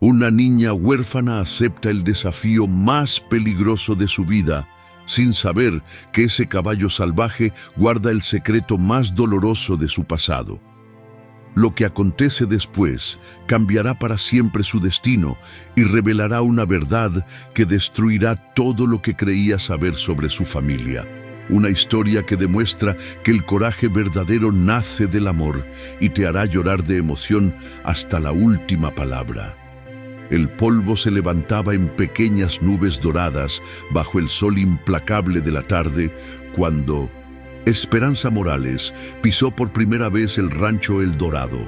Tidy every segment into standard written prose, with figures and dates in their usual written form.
Una niña huérfana acepta el desafío más peligroso de su vida, sin saber que ese caballo salvaje guarda el secreto más doloroso de su pasado. Lo que acontece después cambiará para siempre su destino y revelará una verdad que destruirá todo lo que creía saber sobre su familia. Una historia que demuestra que el coraje verdadero nace del amor y te hará llorar de emoción hasta la última palabra. El polvo se levantaba en pequeñas nubes doradas bajo el sol implacable de la tarde cuando Esperanza Morales pisó por primera vez el rancho El Dorado.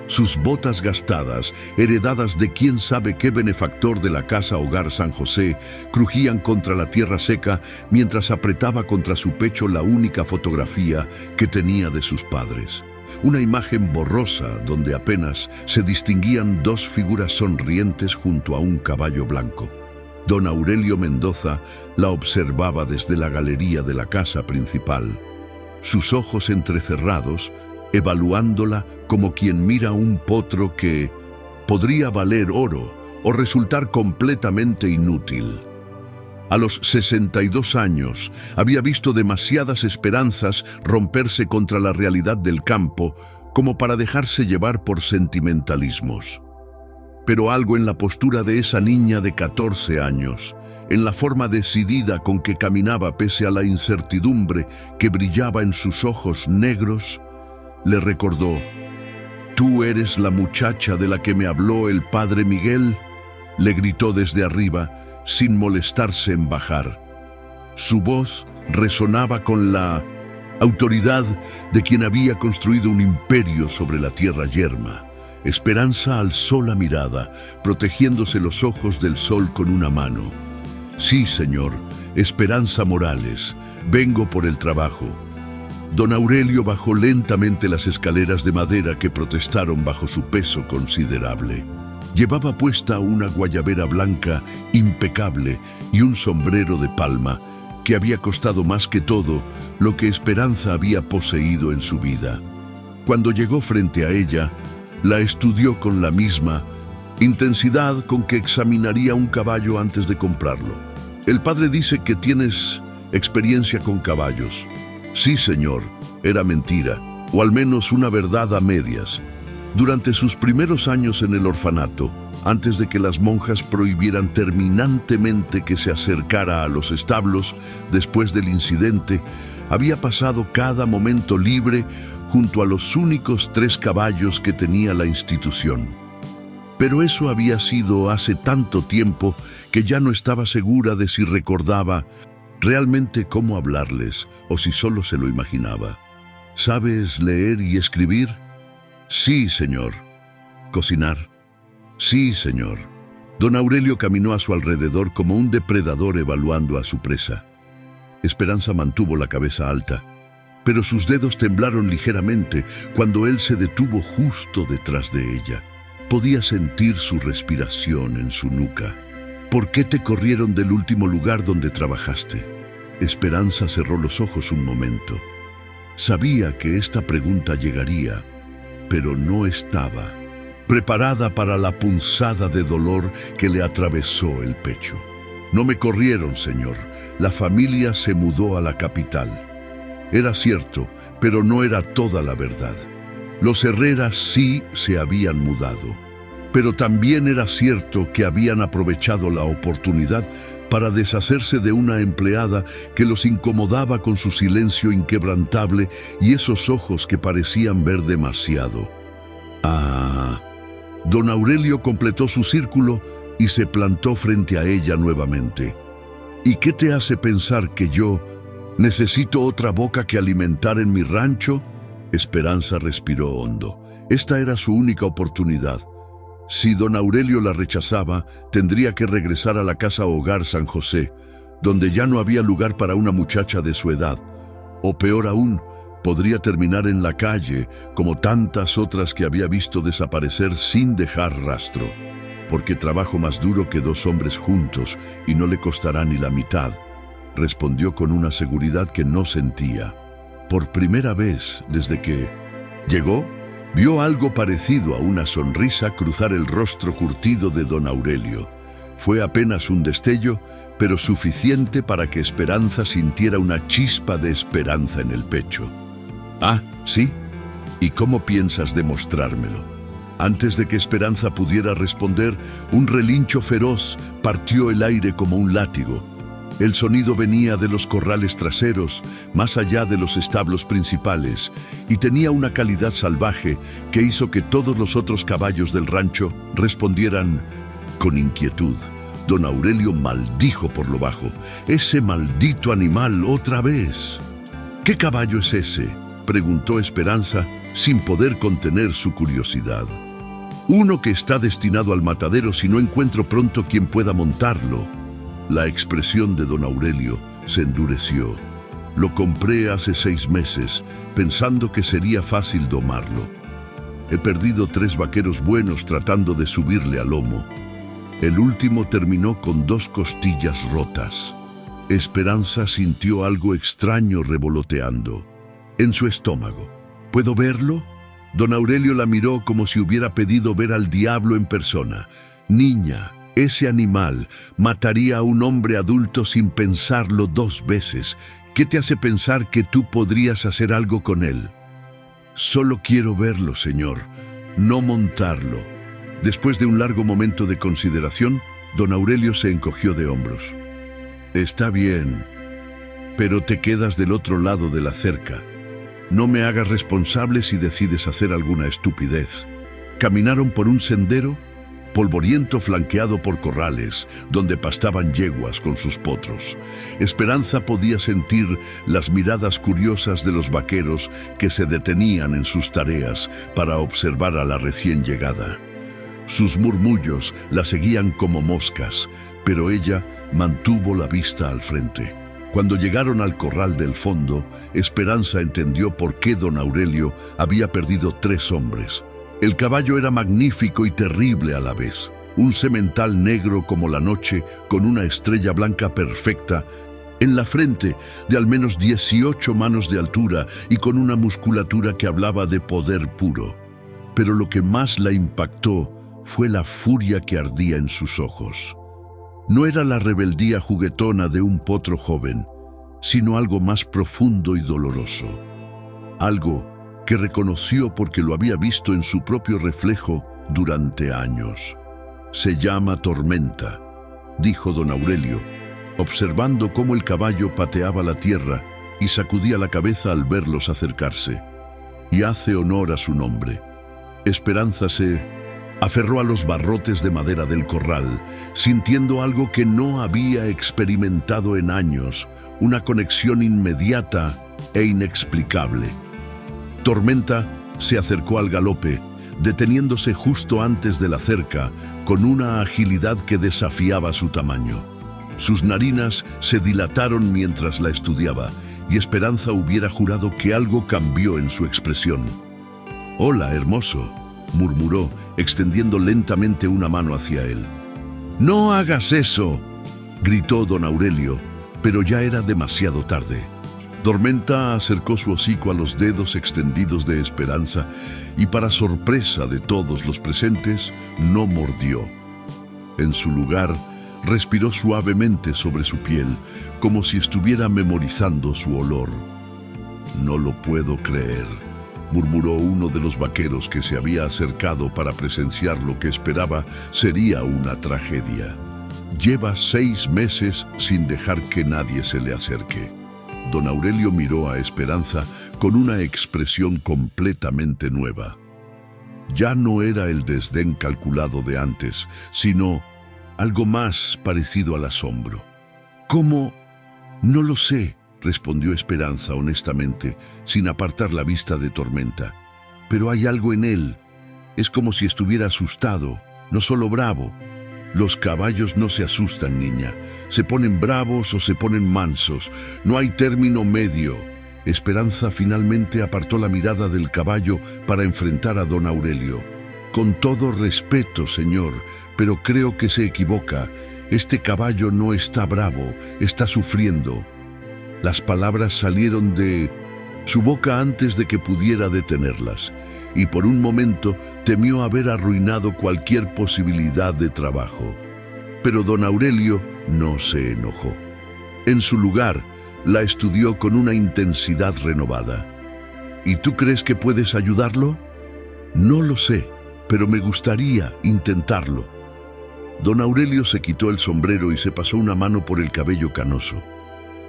Sus botas gastadas, heredadas de quién sabe qué benefactor de la casa Hogar San José, crujían contra la tierra seca mientras apretaba contra su pecho la única fotografía que tenía de sus padres. Una imagen borrosa donde apenas se distinguían dos figuras sonrientes junto a un caballo blanco. Don Aurelio Mendoza la observaba desde la galería de la casa principal, sus ojos entrecerrados, evaluándola como quien mira un potro que podría valer oro o resultar completamente inútil. A los 62 años había visto demasiadas esperanzas romperse contra la realidad del campo como para dejarse llevar por sentimentalismos. Pero algo en la postura de esa niña de 14 años, en la forma decidida con que caminaba pese a la incertidumbre que brillaba en sus ojos negros, le recordó: «¿Tú eres la muchacha de la que me habló el padre Miguel?», le gritó desde arriba, sin molestarse en bajar. Su voz resonaba con la autoridad de quien había construido un imperio sobre la tierra yerma. Esperanza alzó la mirada, protegiéndose los ojos del sol con una mano. «Sí, señor, Esperanza Morales, vengo por el trabajo». Don Aurelio bajó lentamente las escaleras de madera que protestaron bajo su peso considerable. Llevaba puesta una guayabera blanca impecable y un sombrero de palma que había costado más que todo lo que Esperanza había poseído en su vida. Cuando llegó frente a ella, la estudió con la misma intensidad con que examinaría un caballo antes de comprarlo. «El padre dice que tienes experiencia con caballos». «Sí, señor», era mentira, o al menos una verdad a medias. Durante sus primeros años en el orfanato, antes de que las monjas prohibieran terminantemente que se acercara a los establos después del incidente, había pasado cada momento libre junto a los únicos 3 caballos que tenía la institución. Pero eso había sido hace tanto tiempo que ya no estaba segura de si recordaba realmente cómo hablarles o si solo se lo imaginaba. «¿Sabes leer y escribir?» «Sí, señor». «¿Cocinar?» «Sí, señor». Don Aurelio caminó a su alrededor como un depredador evaluando a su presa. Esperanza mantuvo la cabeza alta, pero sus dedos temblaron ligeramente cuando él se detuvo justo detrás de ella. Podía sentir su respiración en su nuca. «¿Por qué te corrieron del último lugar donde trabajaste?» Esperanza cerró los ojos un momento. Sabía que esta pregunta llegaría, pero no estaba preparada para la punzada de dolor que le atravesó el pecho. «No me corrieron, señor. La familia se mudó a la capital». Era cierto, pero no era toda la verdad. Los Herrera sí se habían mudado, pero también era cierto que habían aprovechado la oportunidad para deshacerse de una empleada que los incomodaba con su silencio inquebrantable y esos ojos que parecían ver demasiado. «Ah». Don Aurelio completó su círculo y se plantó frente a ella nuevamente. «¿Y qué te hace pensar que yo necesito otra boca que alimentar en mi rancho?» Esperanza respiró hondo. Esta era su única oportunidad. Si don Aurelio la rechazaba, tendría que regresar a la casa Hogar San José, donde ya no había lugar para una muchacha de su edad. O peor aún, podría terminar en la calle, como tantas otras que había visto desaparecer sin dejar rastro. «Porque trabajo más duro que 2 hombres juntos y no le costará ni la mitad», respondió con una seguridad que no sentía. Por primera vez desde que llegó, Vio algo parecido a una sonrisa cruzar el rostro curtido de don Aurelio. Fue apenas un destello, pero suficiente para que Esperanza sintiera una chispa de esperanza en el pecho. «Ah, ¿sí? ¿Y cómo piensas demostrármelo?». Antes de que Esperanza pudiera responder, un relincho feroz partió el aire como un látigo. El sonido venía de los corrales traseros, más allá de los establos principales, y tenía una calidad salvaje que hizo que todos los otros caballos del rancho respondieran con inquietud. Don Aurelio maldijo por lo bajo. «¡Ese maldito animal otra vez!». «¿Qué caballo es ese?», preguntó Esperanza, sin poder contener su curiosidad. «Uno que está destinado al matadero si no encuentro pronto quien pueda montarlo». La expresión de don Aurelio se endureció. «Lo compré hace 6 meses, pensando que sería fácil domarlo. He perdido 3 vaqueros buenos tratando de subirle al lomo. El último terminó con 2 costillas rotas». Esperanza sintió algo extraño revoloteando en su estómago. «¿Puedo verlo?». Don Aurelio la miró como si hubiera pedido ver al diablo en persona. «Niña, ese animal mataría a un hombre adulto sin pensarlo 2 veces. ¿Qué te hace pensar que tú podrías hacer algo con él?». «Solo quiero verlo, señor, no montarlo». Después de un largo momento de consideración, don Aurelio se encogió de hombros. «Está bien, pero te quedas del otro lado de la cerca. No me hagas responsable si decides hacer alguna estupidez». Caminaron por un sendero polvoriento flanqueado por corrales, donde pastaban yeguas con sus potros. Esperanza podía sentir las miradas curiosas de los vaqueros que se detenían en sus tareas para observar a la recién llegada. Sus murmullos la seguían como moscas, pero ella mantuvo la vista al frente. Cuando llegaron al corral del fondo, Esperanza entendió por qué don Aurelio había perdido 3 hombres. El caballo era magnífico y terrible a la vez. Un semental negro como la noche, con una estrella blanca perfecta en la frente, de al menos 18 manos de altura y con una musculatura que hablaba de poder puro. Pero lo que más la impactó fue la furia que ardía en sus ojos. No era la rebeldía juguetona de un potro joven, sino algo más profundo y doloroso. Algo que reconoció porque lo había visto en su propio reflejo durante años. «Se llama Tormenta», dijo don Aurelio, observando cómo el caballo pateaba la tierra y sacudía la cabeza al verlos acercarse. «Y hace honor a su nombre». Esperanza se aferró a los barrotes de madera del corral, sintiendo algo que no había experimentado en años, una conexión inmediata e inexplicable. Tormenta se acercó al galope, deteniéndose justo antes de la cerca, con una agilidad que desafiaba su tamaño. Sus narinas se dilataron mientras la estudiaba, y Esperanza hubiera jurado que algo cambió en su expresión. «Hola, hermoso», murmuró, extendiendo lentamente una mano hacia él. «No hagas eso», gritó don Aurelio, pero ya era demasiado tarde. Tormenta acercó su hocico a los dedos extendidos de Esperanza y, para sorpresa de todos los presentes, no mordió. En su lugar, respiró suavemente sobre su piel, como si estuviera memorizando su olor. «No lo puedo creer», murmuró uno de los vaqueros que se había acercado para presenciar lo que esperaba sería una tragedia. «Lleva 6 meses sin dejar que nadie se le acerque». Don Aurelio miró a Esperanza con una expresión completamente nueva. Ya no era el desdén calculado de antes, sino algo más parecido al asombro. «¿Cómo? No lo sé», respondió Esperanza honestamente, sin apartar la vista de Tormenta. «Pero hay algo en él. Es como si estuviera asustado, no solo bravo». «Los caballos no se asustan, niña. Se ponen bravos o se ponen mansos. No hay término medio». Esperanza finalmente apartó la mirada del caballo para enfrentar a don Aurelio. «Con todo respeto, señor, pero creo que se equivoca. Este caballo no está bravo, está sufriendo». Las palabras salieron de su boca antes de que pudiera detenerlas, y por un momento temió haber arruinado cualquier posibilidad de trabajo. Pero don Aurelio no se enojó. En su lugar, la estudió con una intensidad renovada. ¿Y tú crees que puedes ayudarlo? No lo sé, pero me gustaría intentarlo. Don Aurelio se quitó el sombrero y se pasó una mano por el cabello canoso.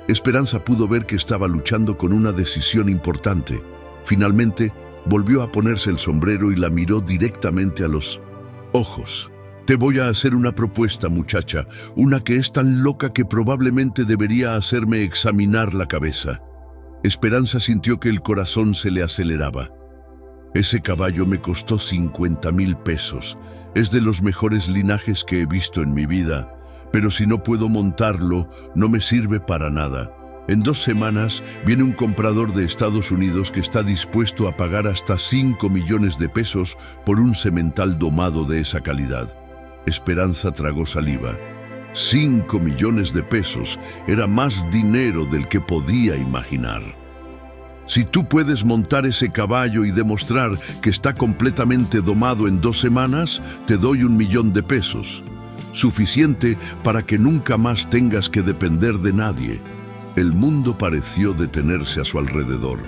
Esperanza pudo ver que estaba luchando con una decisión importante. Finalmente, volvió a ponerse el sombrero y la miró directamente a los ojos. Te voy a hacer una propuesta, muchacha, una que es tan loca que probablemente debería hacerme examinar la cabeza. Esperanza sintió que el corazón se le aceleraba. Ese caballo me costó 50,000 pesos. Es de los mejores linajes que he visto en mi vida, pero si no puedo montarlo, no me sirve para nada. En 2 semanas viene un comprador de Estados Unidos que está dispuesto a pagar hasta 5 millones de pesos por un semental domado de esa calidad. Esperanza tragó saliva. 5 millones de pesos era más dinero del que podía imaginar. Si tú puedes montar ese caballo y demostrar que está completamente domado en 2 semanas, te doy 1 millón de pesos. Suficiente para que nunca más tengas que depender de nadie. El mundo pareció detenerse a su alrededor.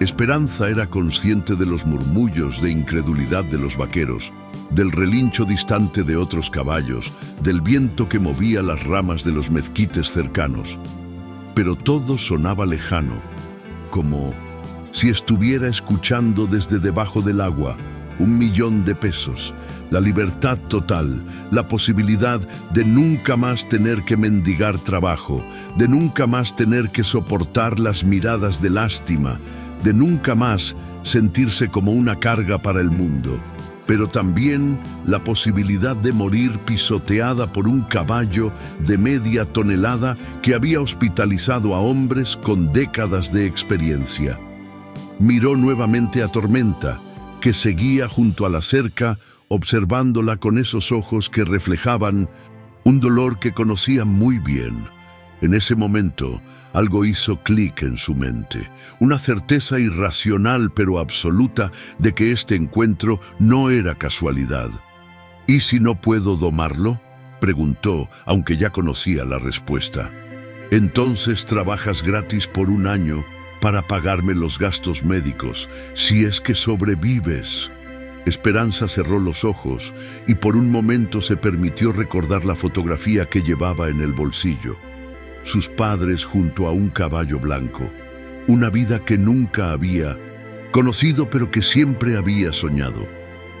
Esperanza era consciente de los murmullos de incredulidad de los vaqueros, del relincho distante de otros caballos, del viento que movía las ramas de los mezquites cercanos. Pero todo sonaba lejano, como si estuviera escuchando desde debajo del agua. 1 millón de pesos, la libertad total, la posibilidad de nunca más tener que mendigar trabajo, de nunca más tener que soportar las miradas de lástima, de nunca más sentirse como una carga para el mundo, pero también la posibilidad de morir pisoteada por un caballo de media tonelada que había hospitalizado a hombres con décadas de experiencia. Miró nuevamente a Tormenta, que seguía junto a la cerca, observándola con esos ojos que reflejaban un dolor que conocía muy bien. En ese momento, algo hizo clic en su mente, una certeza irracional pero absoluta de que este encuentro no era casualidad. ¿Y si no puedo domarlo?, preguntó, aunque ya conocía la respuesta. Entonces trabajas gratis por 1 año para pagarme los gastos médicos, si es que sobrevives. Esperanza cerró los ojos y por un momento se permitió recordar la fotografía que llevaba en el bolsillo. Sus padres junto a un caballo blanco. Una vida que nunca había conocido, pero que siempre había soñado.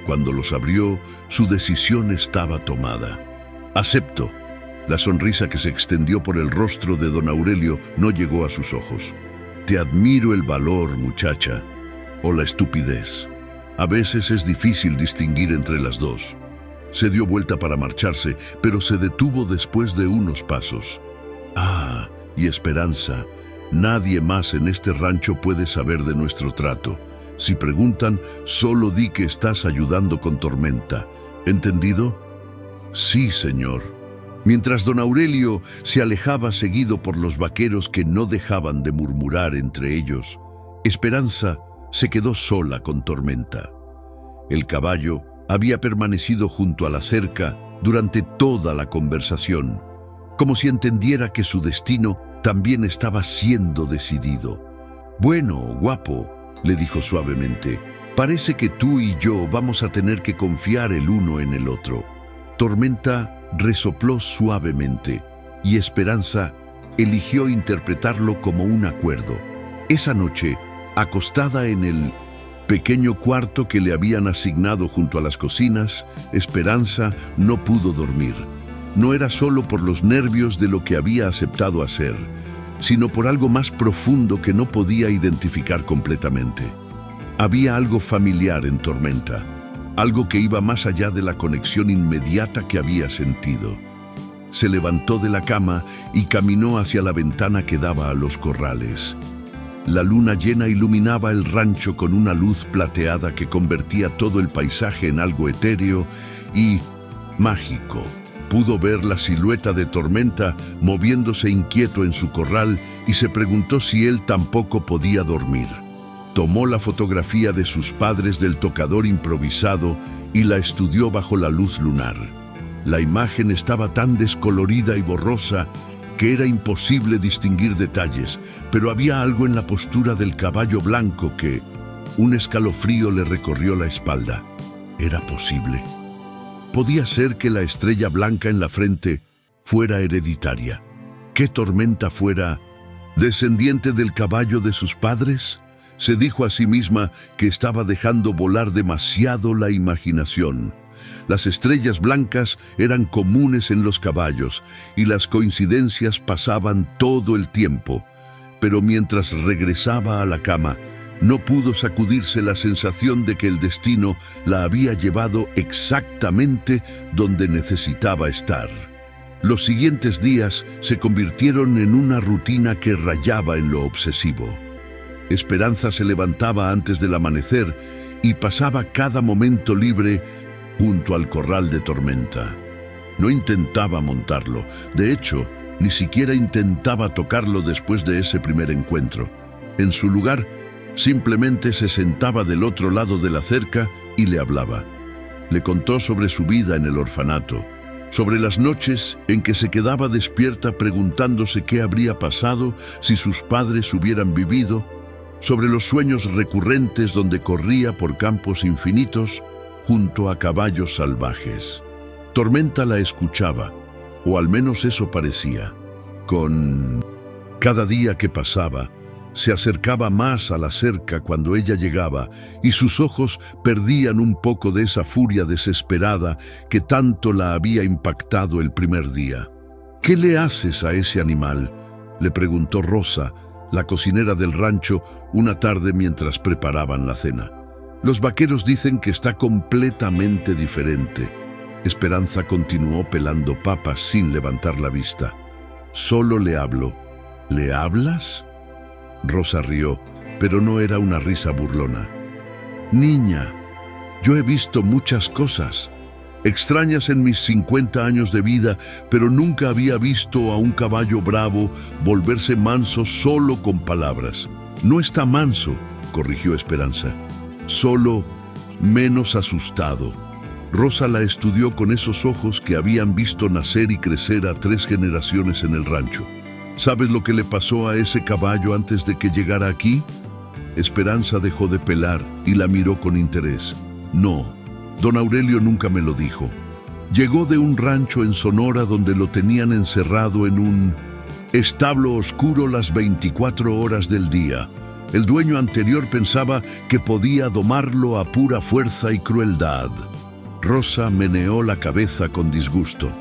Cuando los abrió, su decisión estaba tomada. Acepto. La sonrisa que se extendió por el rostro de don Aurelio no llegó a sus ojos. Te admiro el valor, muchacha, o la estupidez. A veces es difícil distinguir entre las dos. Se dio vuelta para marcharse, pero se detuvo después de unos pasos. Ah, y Esperanza, nadie más en este rancho puede saber de nuestro trato. Si preguntan, solo di que estás ayudando con Tormenta. ¿Entendido? Sí, señor. Mientras don Aurelio se alejaba seguido por los vaqueros que no dejaban de murmurar entre ellos, Esperanza se quedó sola con Tormenta. El caballo había permanecido junto a la cerca durante toda la conversación, como si entendiera que su destino también estaba siendo decidido. Bueno, guapo, le dijo suavemente, parece que tú y yo vamos a tener que confiar el uno en el otro. Tormenta resopló suavemente y Esperanza eligió interpretarlo como un acuerdo. Esa noche, acostada en el pequeño cuarto que le habían asignado junto a las cocinas, Esperanza no pudo dormir. No era solo por los nervios de lo que había aceptado hacer, sino por algo más profundo que no podía identificar completamente. Había algo familiar en Tormenta, algo que iba más allá de la conexión inmediata que había sentido. Se levantó de la cama y caminó hacia la ventana que daba a los corrales. La luna llena iluminaba el rancho con una luz plateada que convertía todo el paisaje en algo etéreo y mágico. Pudo ver la silueta de Tormenta moviéndose inquieto en su corral y se preguntó si él tampoco podía dormir. Tomó la fotografía de sus padres del tocador improvisado y la estudió bajo la luz lunar. La imagen estaba tan descolorida y borrosa que era imposible distinguir detalles, pero había algo en la postura del caballo blanco que un escalofrío le recorrió la espalda. Era posible. Podía ser que la estrella blanca en la frente fuera hereditaria, que Tormenta fuera descendiente del caballo de sus padres. Se dijo a sí misma que estaba dejando volar demasiado la imaginación. Las estrellas blancas eran comunes en los caballos y las coincidencias pasaban todo el tiempo. Pero mientras regresaba a la cama, no pudo sacudirse la sensación de que el destino la había llevado exactamente donde necesitaba estar. Los siguientes días se convirtieron en una rutina que rayaba en lo obsesivo. Esperanza se levantaba antes del amanecer y pasaba cada momento libre junto al corral de Tormenta. No intentaba montarlo, de hecho, ni siquiera intentaba tocarlo después de ese primer encuentro. En su lugar, simplemente se sentaba del otro lado de la cerca y le hablaba. Le contó sobre su vida en el orfanato, sobre las noches en que se quedaba despierta preguntándose qué habría pasado si sus padres hubieran vivido, sobre los sueños recurrentes donde corría por campos infinitos junto a caballos salvajes. Tormenta la escuchaba, o al menos eso parecía. Con cada día que pasaba, se acercaba más a la cerca cuando ella llegaba y sus ojos perdían un poco de esa furia desesperada que tanto la había impactado el primer día. «¿Qué le haces a ese animal?», le preguntó Rosa, la cocinera del rancho, una tarde mientras preparaban la cena. «Los vaqueros dicen que está completamente diferente». Esperanza continuó pelando papas sin levantar la vista. «Solo le hablo». «¿Le hablas?». Rosa rió, pero no era una risa burlona. «Niña, yo he visto muchas cosas, extrañas en mis 50 años de vida, pero nunca había visto a un caballo bravo volverse manso solo con palabras». «No está manso», corrigió Esperanza, «solo menos asustado». Rosa la estudió con esos ojos que habían visto nacer y crecer a 3 generaciones en el rancho. «¿Sabes lo que le pasó a ese caballo antes de que llegara aquí?». Esperanza dejó de pelar y la miró con interés. «No, don Aurelio nunca me lo dijo. Llegó de un rancho en Sonora donde lo tenían encerrado en un establo oscuro las 24 horas del día. El dueño anterior pensaba que podía domarlo a pura fuerza y crueldad». Rosa meneó la cabeza con disgusto.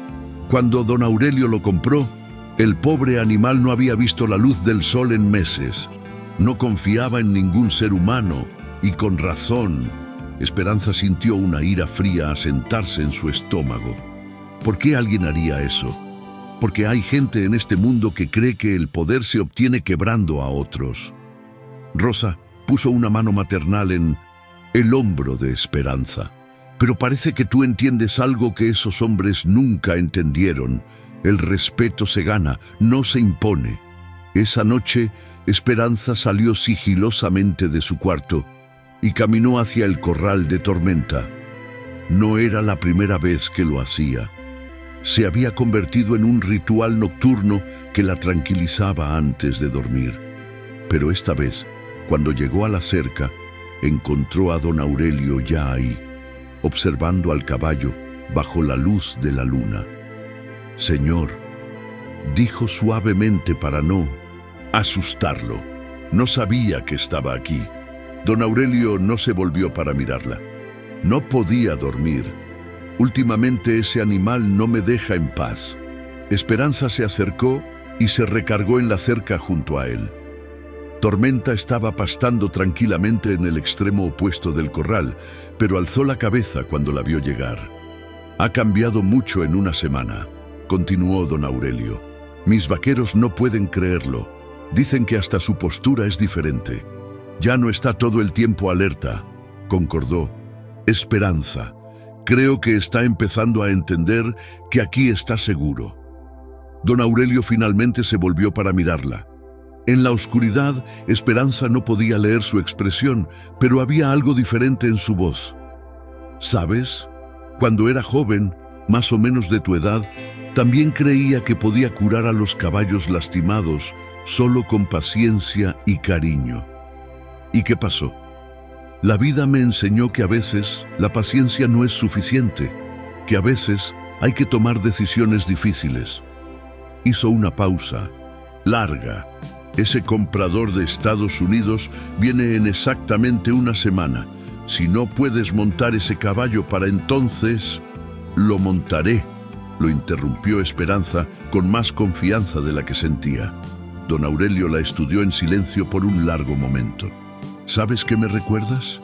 Cuando don Aurelio lo compró, el pobre animal no había visto la luz del sol en meses. No confiaba en ningún ser humano, y con razón. Esperanza sintió una ira fría asentarse en su estómago. ¿Por qué alguien haría eso? Porque hay gente en este mundo que cree que el poder se obtiene quebrando a otros. Rosa puso una mano maternal en el hombro de Esperanza. «Pero parece que tú entiendes algo que esos hombres nunca entendieron. El respeto se gana, no se impone». Esa noche, Esperanza salió sigilosamente de su cuarto y caminó hacia el corral de Tormenta. No era la primera vez que lo hacía. Se había convertido en un ritual nocturno que la tranquilizaba antes de dormir. Pero esta vez, cuando llegó a la cerca, encontró a don Aurelio ya ahí, observando al caballo bajo la luz de la luna. «Señor», dijo suavemente para no asustarlo. No sabía que estaba aquí. Don Aurelio no se volvió para mirarla. No podía dormir. Últimamente ese animal no me deja en paz. Esperanza se acercó y se recargó en la cerca junto a él. Tormenta estaba pastando tranquilamente en el extremo opuesto del corral, pero alzó la cabeza cuando la vio llegar. «Ha cambiado mucho en una semana», continuó don Aurelio. «Mis vaqueros no pueden creerlo. Dicen que hasta su postura es diferente. Ya no está todo el tiempo alerta», concordó Esperanza, Creo que está empezando a entender que aquí está seguro. Don Aurelio finalmente se volvió para mirarla. En la oscuridad, Esperanza no podía leer su expresión, pero había algo diferente en su voz. ¿Sabes? Cuando era joven, más o menos de tu edad, también creía que podía curar a los caballos lastimados solo con paciencia y cariño. ¿Y qué pasó? La vida me enseñó que a veces la paciencia no es suficiente, que a veces hay que tomar decisiones difíciles. Hizo una pausa, larga. Ese comprador de Estados Unidos viene en exactamente una semana. Si no puedes montar ese caballo para entonces, lo montaré, lo interrumpió Esperanza con más confianza de la que sentía. Don Aurelio la estudió en silencio por un largo momento. ¿Sabes qué me recuerdas?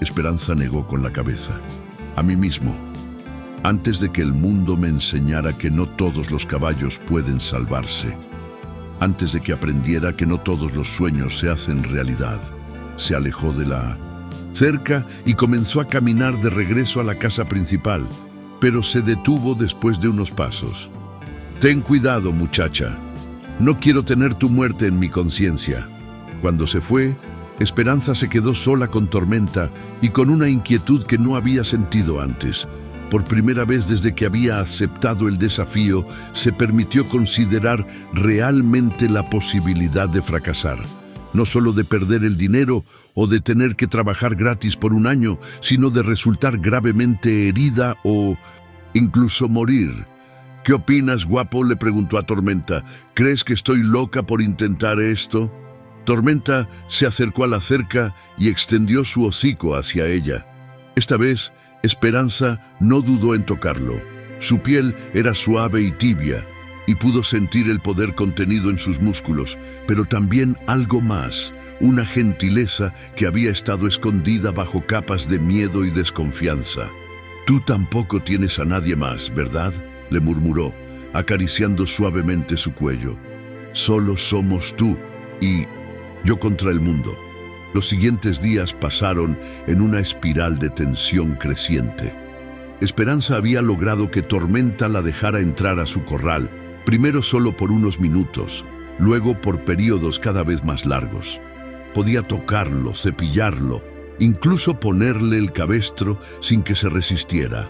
Esperanza negó con la cabeza. A mí mismo. Antes de que el mundo me enseñara que no todos los caballos pueden salvarse. Antes de que aprendiera que no todos los sueños se hacen realidad. Se alejó de la cerca y comenzó a caminar de regreso a la casa principal, pero se detuvo después de unos pasos. Ten cuidado, muchacha. No quiero tener tu muerte en mi conciencia. Cuando se fue, Esperanza se quedó sola con Tormenta y con una inquietud que no había sentido antes. Por primera vez desde que había aceptado el desafío, se permitió considerar realmente la posibilidad de fracasar. No solo de perder el dinero o de tener que trabajar gratis por un año, sino de resultar gravemente herida o incluso morir. ¿Qué opinas, guapo?, le preguntó a Tormenta. ¿Crees que estoy loca por intentar esto? Tormenta se acercó a la cerca y extendió su hocico hacia ella. Esta vez, Esperanza no dudó en tocarlo. Su piel era suave y tibia, y pudo sentir el poder contenido en sus músculos, pero también algo más, una gentileza que había estado escondida bajo capas de miedo y desconfianza. «Tú tampoco tienes a nadie más, ¿verdad?», le murmuró, acariciando suavemente su cuello. «Solo somos tú y yo contra el mundo». Los siguientes días pasaron en una espiral de tensión creciente. Esperanza había logrado que Tormenta la dejara entrar a su corral, primero solo por unos minutos, luego por períodos cada vez más largos. Podía tocarlo, cepillarlo, incluso ponerle el cabestro sin que se resistiera.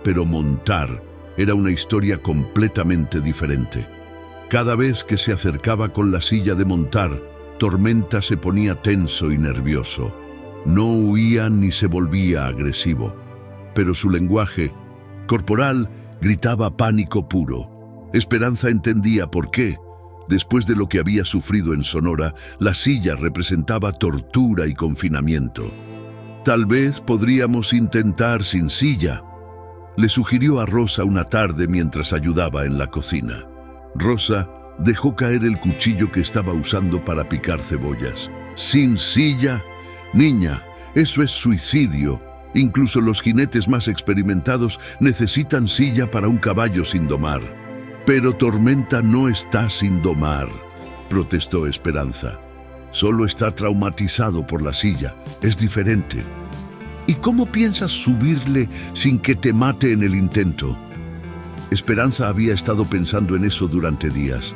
Pero montar era una historia completamente diferente. Cada vez que se acercaba con la silla de montar, Tormenta se ponía tenso y nervioso. No huía ni se volvía agresivo, pero su lenguaje corporal gritaba pánico puro. Esperanza entendía por qué. Después de lo que había sufrido en Sonora, la silla representaba tortura y confinamiento. «Tal vez podríamos intentar sin silla», le sugirió a Rosa una tarde mientras ayudaba en la cocina. Rosa dejó caer el cuchillo que estaba usando para picar cebollas. «¿Sin silla? Niña, eso es suicidio. Incluso los jinetes más experimentados necesitan silla para un caballo sin domar». «Pero Tormenta no está sin domar», protestó Esperanza. «Solo está traumatizado por la silla. Es diferente». «¿Y cómo piensas subirle sin que te mate en el intento?» Esperanza había estado pensando en eso durante días.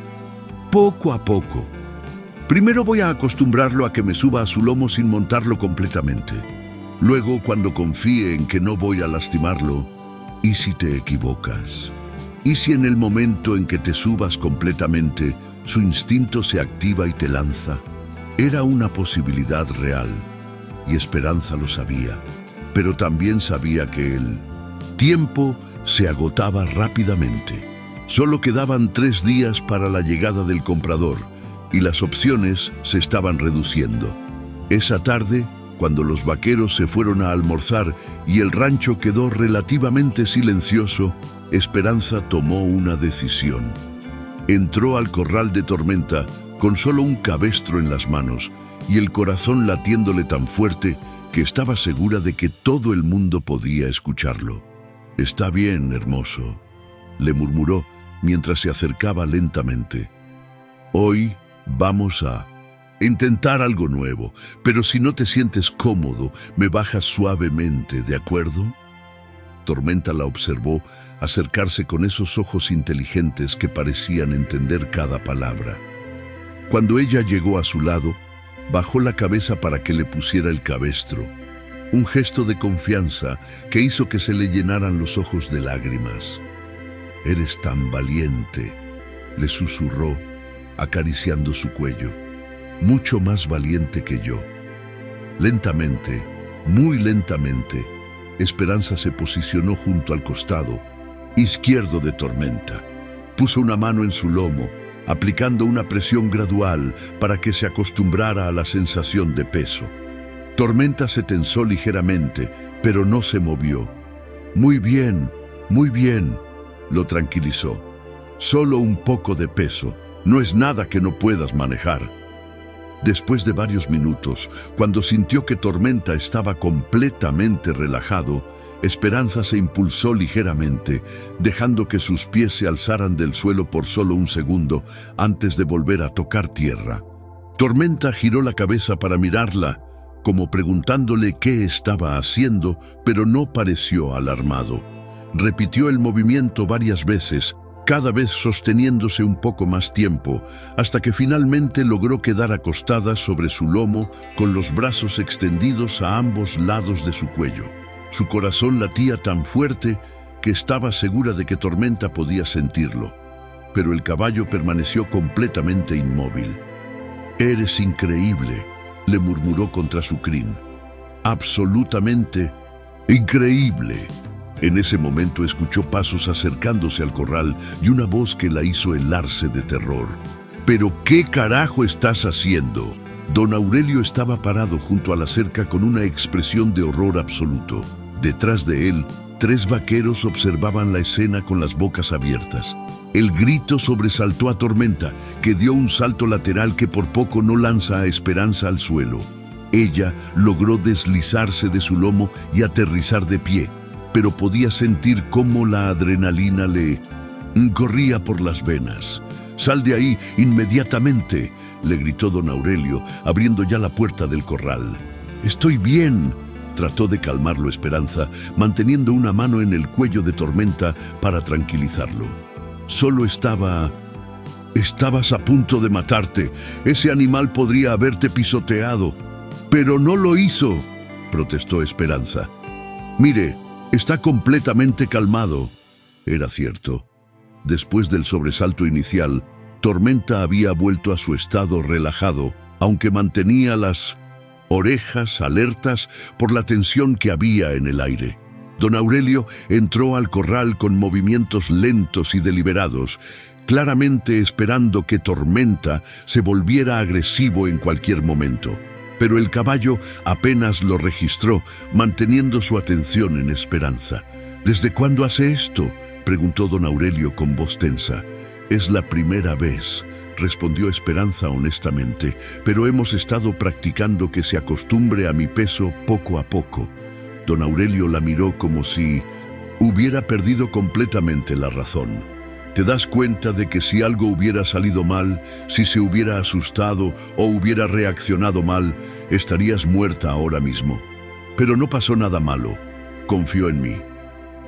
«Poco a poco. Primero voy a acostumbrarlo a que me suba a su lomo sin montarlo completamente. Luego, cuando confíe en que no voy a lastimarlo, ¿y si te equivocas? ¿Y si en el momento en que te subas completamente, su instinto se activa y te lanza?» Era una posibilidad real, y Esperanza lo sabía, pero también sabía que el tiempo se agotaba rápidamente. Solo quedaban 3 días para la llegada del comprador, y las opciones se estaban reduciendo. Esa tarde, cuando los vaqueros se fueron a almorzar y el rancho quedó relativamente silencioso, Esperanza tomó una decisión. Entró al corral de Tormenta con solo un cabestro en las manos y el corazón latiéndole tan fuerte que estaba segura de que todo el mundo podía escucharlo. «Está bien, hermoso», le murmuró mientras se acercaba lentamente. «Hoy vamos a intentar algo nuevo, pero si no te sientes cómodo, me bajas suavemente, ¿de acuerdo?» Tormenta la observó acercarse con esos ojos inteligentes que parecían entender cada palabra. Cuando ella llegó a su lado, bajó la cabeza para que le pusiera el cabestro, un gesto de confianza que hizo que se le llenaran los ojos de lágrimas. «Eres tan valiente», le susurró, acariciando su cuello, «mucho más valiente que yo». Lentamente, muy lentamente, Esperanza se posicionó junto al costado izquierdo de Tormenta. Puso una mano en su lomo, aplicando una presión gradual para que se acostumbrara a la sensación de peso. Tormenta se tensó ligeramente, pero no se movió. Muy bien, lo tranquilizó. Solo un poco de peso, no es nada que no puedas manejar. Después de varios minutos, cuando sintió que Tormenta estaba completamente relajado, Esperanza se impulsó ligeramente, dejando que sus pies se alzaran del suelo por solo un segundo antes de volver a tocar tierra. Tormenta giró la cabeza para mirarla, como preguntándole qué estaba haciendo, pero no pareció alarmado. Repitió el movimiento varias veces, cada vez sosteniéndose un poco más tiempo, hasta que finalmente logró quedar acostada sobre su lomo con los brazos extendidos a ambos lados de su cuello. Su corazón latía tan fuerte que estaba segura de que Tormenta podía sentirlo, pero el caballo permaneció completamente inmóvil. «Eres increíble», le murmuró contra su crin. «Absolutamente increíble». En ese momento escuchó pasos acercándose al corral y una voz que la hizo helarse de terror. «¿Pero qué carajo estás haciendo?» Don Aurelio estaba parado junto a la cerca con una expresión de horror absoluto. Detrás de él, 3 vaqueros observaban la escena con las bocas abiertas. El grito sobresaltó a Tormenta, que dio un salto lateral que por poco no lanza a Esperanza al suelo. Ella logró deslizarse de su lomo y aterrizar de pie, pero podía sentir cómo la adrenalina le corría por las venas. «¡Sal de ahí inmediatamente!», le gritó don Aurelio, abriendo ya la puerta del corral. «Estoy bien», trató de calmarlo Esperanza, manteniendo una mano en el cuello de Tormenta para tranquilizarlo. «Solo estabas a punto de matarte. Ese animal podría haberte pisoteado». «Pero no lo hizo», protestó Esperanza. «Mire, está completamente calmado». Era cierto. Después del sobresalto inicial, Tormenta había vuelto a su estado relajado, aunque mantenía las orejas alertas por la tensión que había en el aire. Don Aurelio entró al corral con movimientos lentos y deliberados, claramente esperando que Tormenta se volviera agresivo en cualquier momento. Pero el caballo apenas lo registró, manteniendo su atención en Esperanza. «¿Desde cuándo hace esto?», preguntó don Aurelio con voz tensa. «Es la primera vez», respondió Esperanza honestamente, «pero hemos estado practicando que se acostumbre a mi peso poco a poco». Don Aurelio la miró como si hubiera perdido completamente la razón. «¿Te das cuenta de que si algo hubiera salido mal, si se hubiera asustado o hubiera reaccionado mal, estarías muerta ahora mismo? Pero no pasó nada malo. Confío en mí».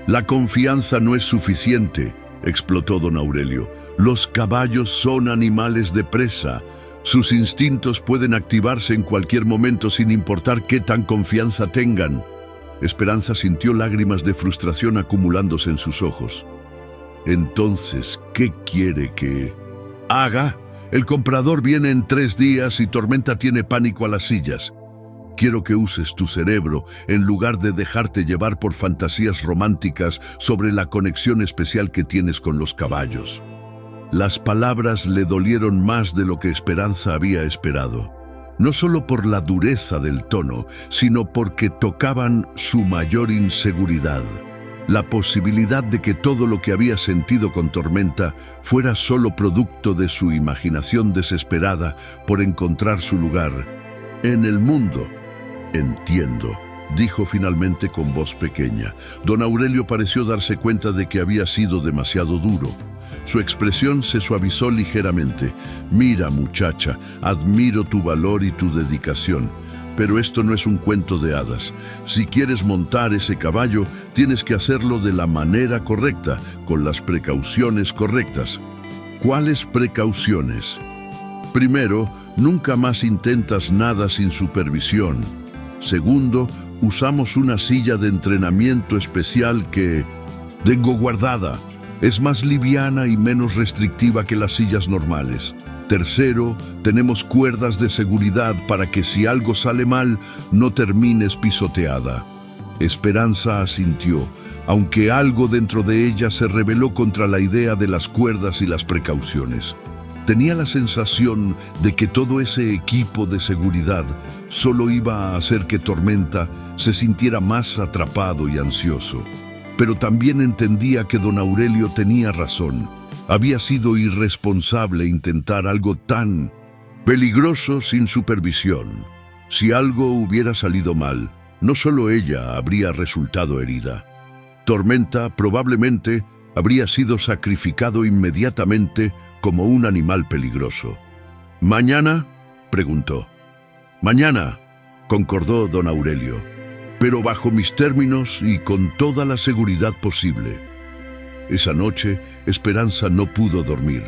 «La confianza no es suficiente», explotó don Aurelio. «Los caballos son animales de presa. Sus instintos pueden activarse en cualquier momento sin importar qué tan confianza tengan». Esperanza sintió lágrimas de frustración acumulándose en sus ojos. «Entonces, ¿qué quiere que haga? El comprador viene en 3 días y Tormenta tiene pánico a las sillas. Quiero que uses tu cerebro en lugar de dejarte llevar por fantasías románticas sobre la conexión especial que tienes con los caballos». Las palabras le dolieron más de lo que Esperanza había esperado. No solo por la dureza del tono, sino porque tocaban su mayor inseguridad. La posibilidad de que todo lo que había sentido con Tormenta fuera solo producto de su imaginación desesperada por encontrar su lugar en el mundo. «Entiendo», dijo finalmente con voz pequeña. Don Aurelio pareció darse cuenta de que había sido demasiado duro. Su expresión se suavizó ligeramente. «Mira, muchacha, admiro tu valor y tu dedicación, Pero esto no es un cuento de hadas. Si quieres montar ese caballo, tienes que hacerlo de la manera correcta, con las precauciones correctas. ¿Cuáles precauciones? Primero, nunca más intentas nada sin supervisión. Segundo, usamos una silla de entrenamiento especial que tengo guardada. Es más liviana y menos restrictiva que las sillas normales. Tercero, tenemos cuerdas de seguridad para que si algo sale mal, no termines pisoteada. Esperanza asintió, aunque algo dentro de ella se rebeló contra la idea de las cuerdas y las precauciones. Tenía la sensación de que todo ese equipo de seguridad solo iba a hacer que Tormenta se sintiera más atrapado y ansioso. Pero también entendía que don Aurelio tenía razón. Había sido irresponsable intentar algo tan peligroso sin supervisión. Si algo hubiera salido mal, no solo ella habría resultado herida. Tormenta probablemente habría sido sacrificado inmediatamente como un animal peligroso. ¿Mañana?, preguntó. «Mañana», concordó don Aurelio, «pero bajo mis términos y con toda la seguridad posible». Esa noche, Esperanza no pudo dormir.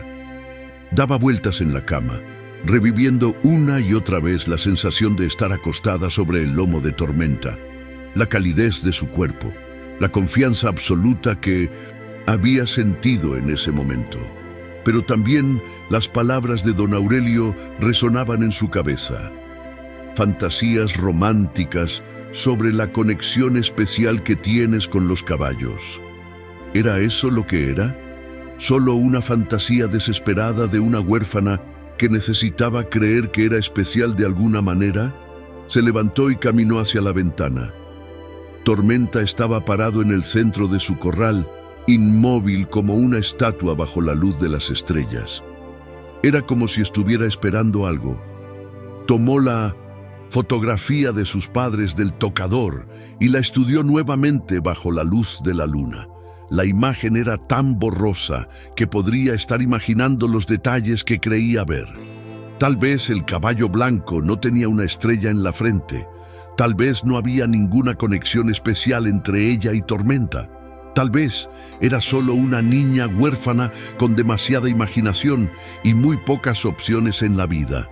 Daba vueltas en la cama, reviviendo una y otra vez la sensación de estar acostada sobre el lomo de Tormenta, la calidez de su cuerpo, la confianza absoluta que había sentido en ese momento. Pero también las palabras de don Aurelio resonaban en su cabeza. Fantasías románticas sobre la conexión especial que tienes con los caballos. ¿Era eso lo que era? ¿Solo una fantasía desesperada de una huérfana que necesitaba creer que era especial de alguna manera? Se levantó y caminó hacia la ventana. Tormenta estaba parado en el centro de su corral, inmóvil como una estatua bajo la luz de las estrellas. Era como si estuviera esperando algo. Tomó la fotografía de sus padres del tocador y la estudió nuevamente bajo la luz de la luna. La imagen era tan borrosa que podría estar imaginando los detalles que creía ver. Tal vez el caballo blanco no tenía una estrella en la frente. Tal vez no había ninguna conexión especial entre ella y Tormenta. Tal vez era solo una niña huérfana con demasiada imaginación y muy pocas opciones en la vida.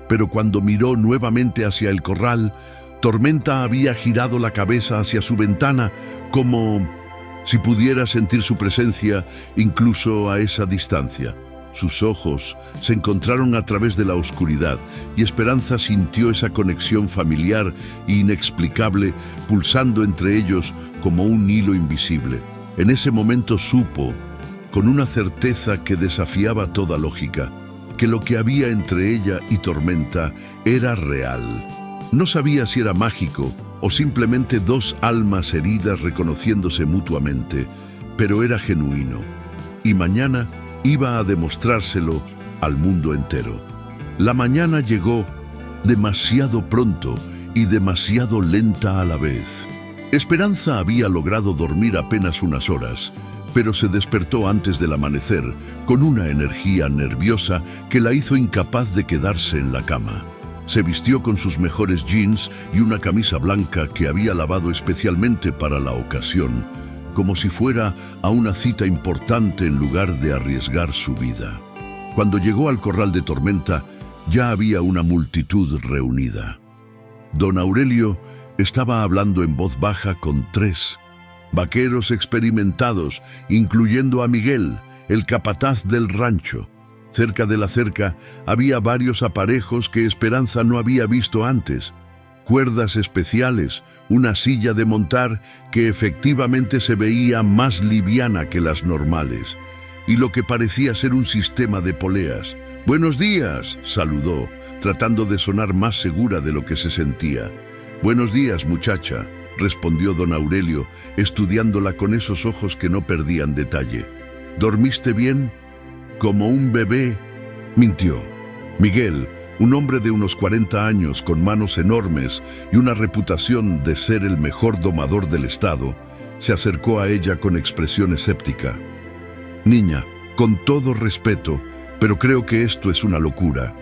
Pero cuando miró nuevamente hacia el corral, Tormenta había girado la cabeza hacia su ventana como si pudiera sentir su presencia incluso a esa distancia. Sus ojos se encontraron a través de la oscuridad y Esperanza sintió esa conexión familiar e inexplicable pulsando entre ellos como un hilo invisible. En ese momento supo, con una certeza que desafiaba toda lógica, que lo que había entre ella y Tormenta era real. No sabía si era mágico o simplemente dos almas heridas reconociéndose mutuamente, pero era genuino. Y mañana iba a demostrárselo al mundo entero. La mañana llegó demasiado pronto y demasiado lenta a la vez. Esperanza había logrado dormir apenas unas horas, pero se despertó antes del amanecer con una energía nerviosa que la hizo incapaz de quedarse en la cama. Se vistió con sus mejores jeans y una camisa blanca que había lavado especialmente para la ocasión, como si fuera a una cita importante en lugar de arriesgar su vida. Cuando llegó al corral de Tormenta, ya había una multitud reunida. Don Aurelio estaba hablando en voz baja con 3 vaqueros experimentados, incluyendo a Miguel, el capataz del rancho. Cerca de la cerca había varios aparejos que Esperanza no había visto antes. Cuerdas especiales, una silla de montar que efectivamente se veía más liviana que las normales, y lo que parecía ser un sistema de poleas. «Buenos días», saludó, tratando de sonar más segura de lo que se sentía. «Buenos días, muchacha», respondió don Aurelio, estudiándola con esos ojos que no perdían detalle. «¿Dormiste bien?» «Como un bebé», mintió. Miguel, un hombre de unos 40 años con manos enormes y una reputación de ser el mejor domador del estado, se acercó a ella con expresión escéptica. «Niña, con todo respeto, pero creo que esto es una locura.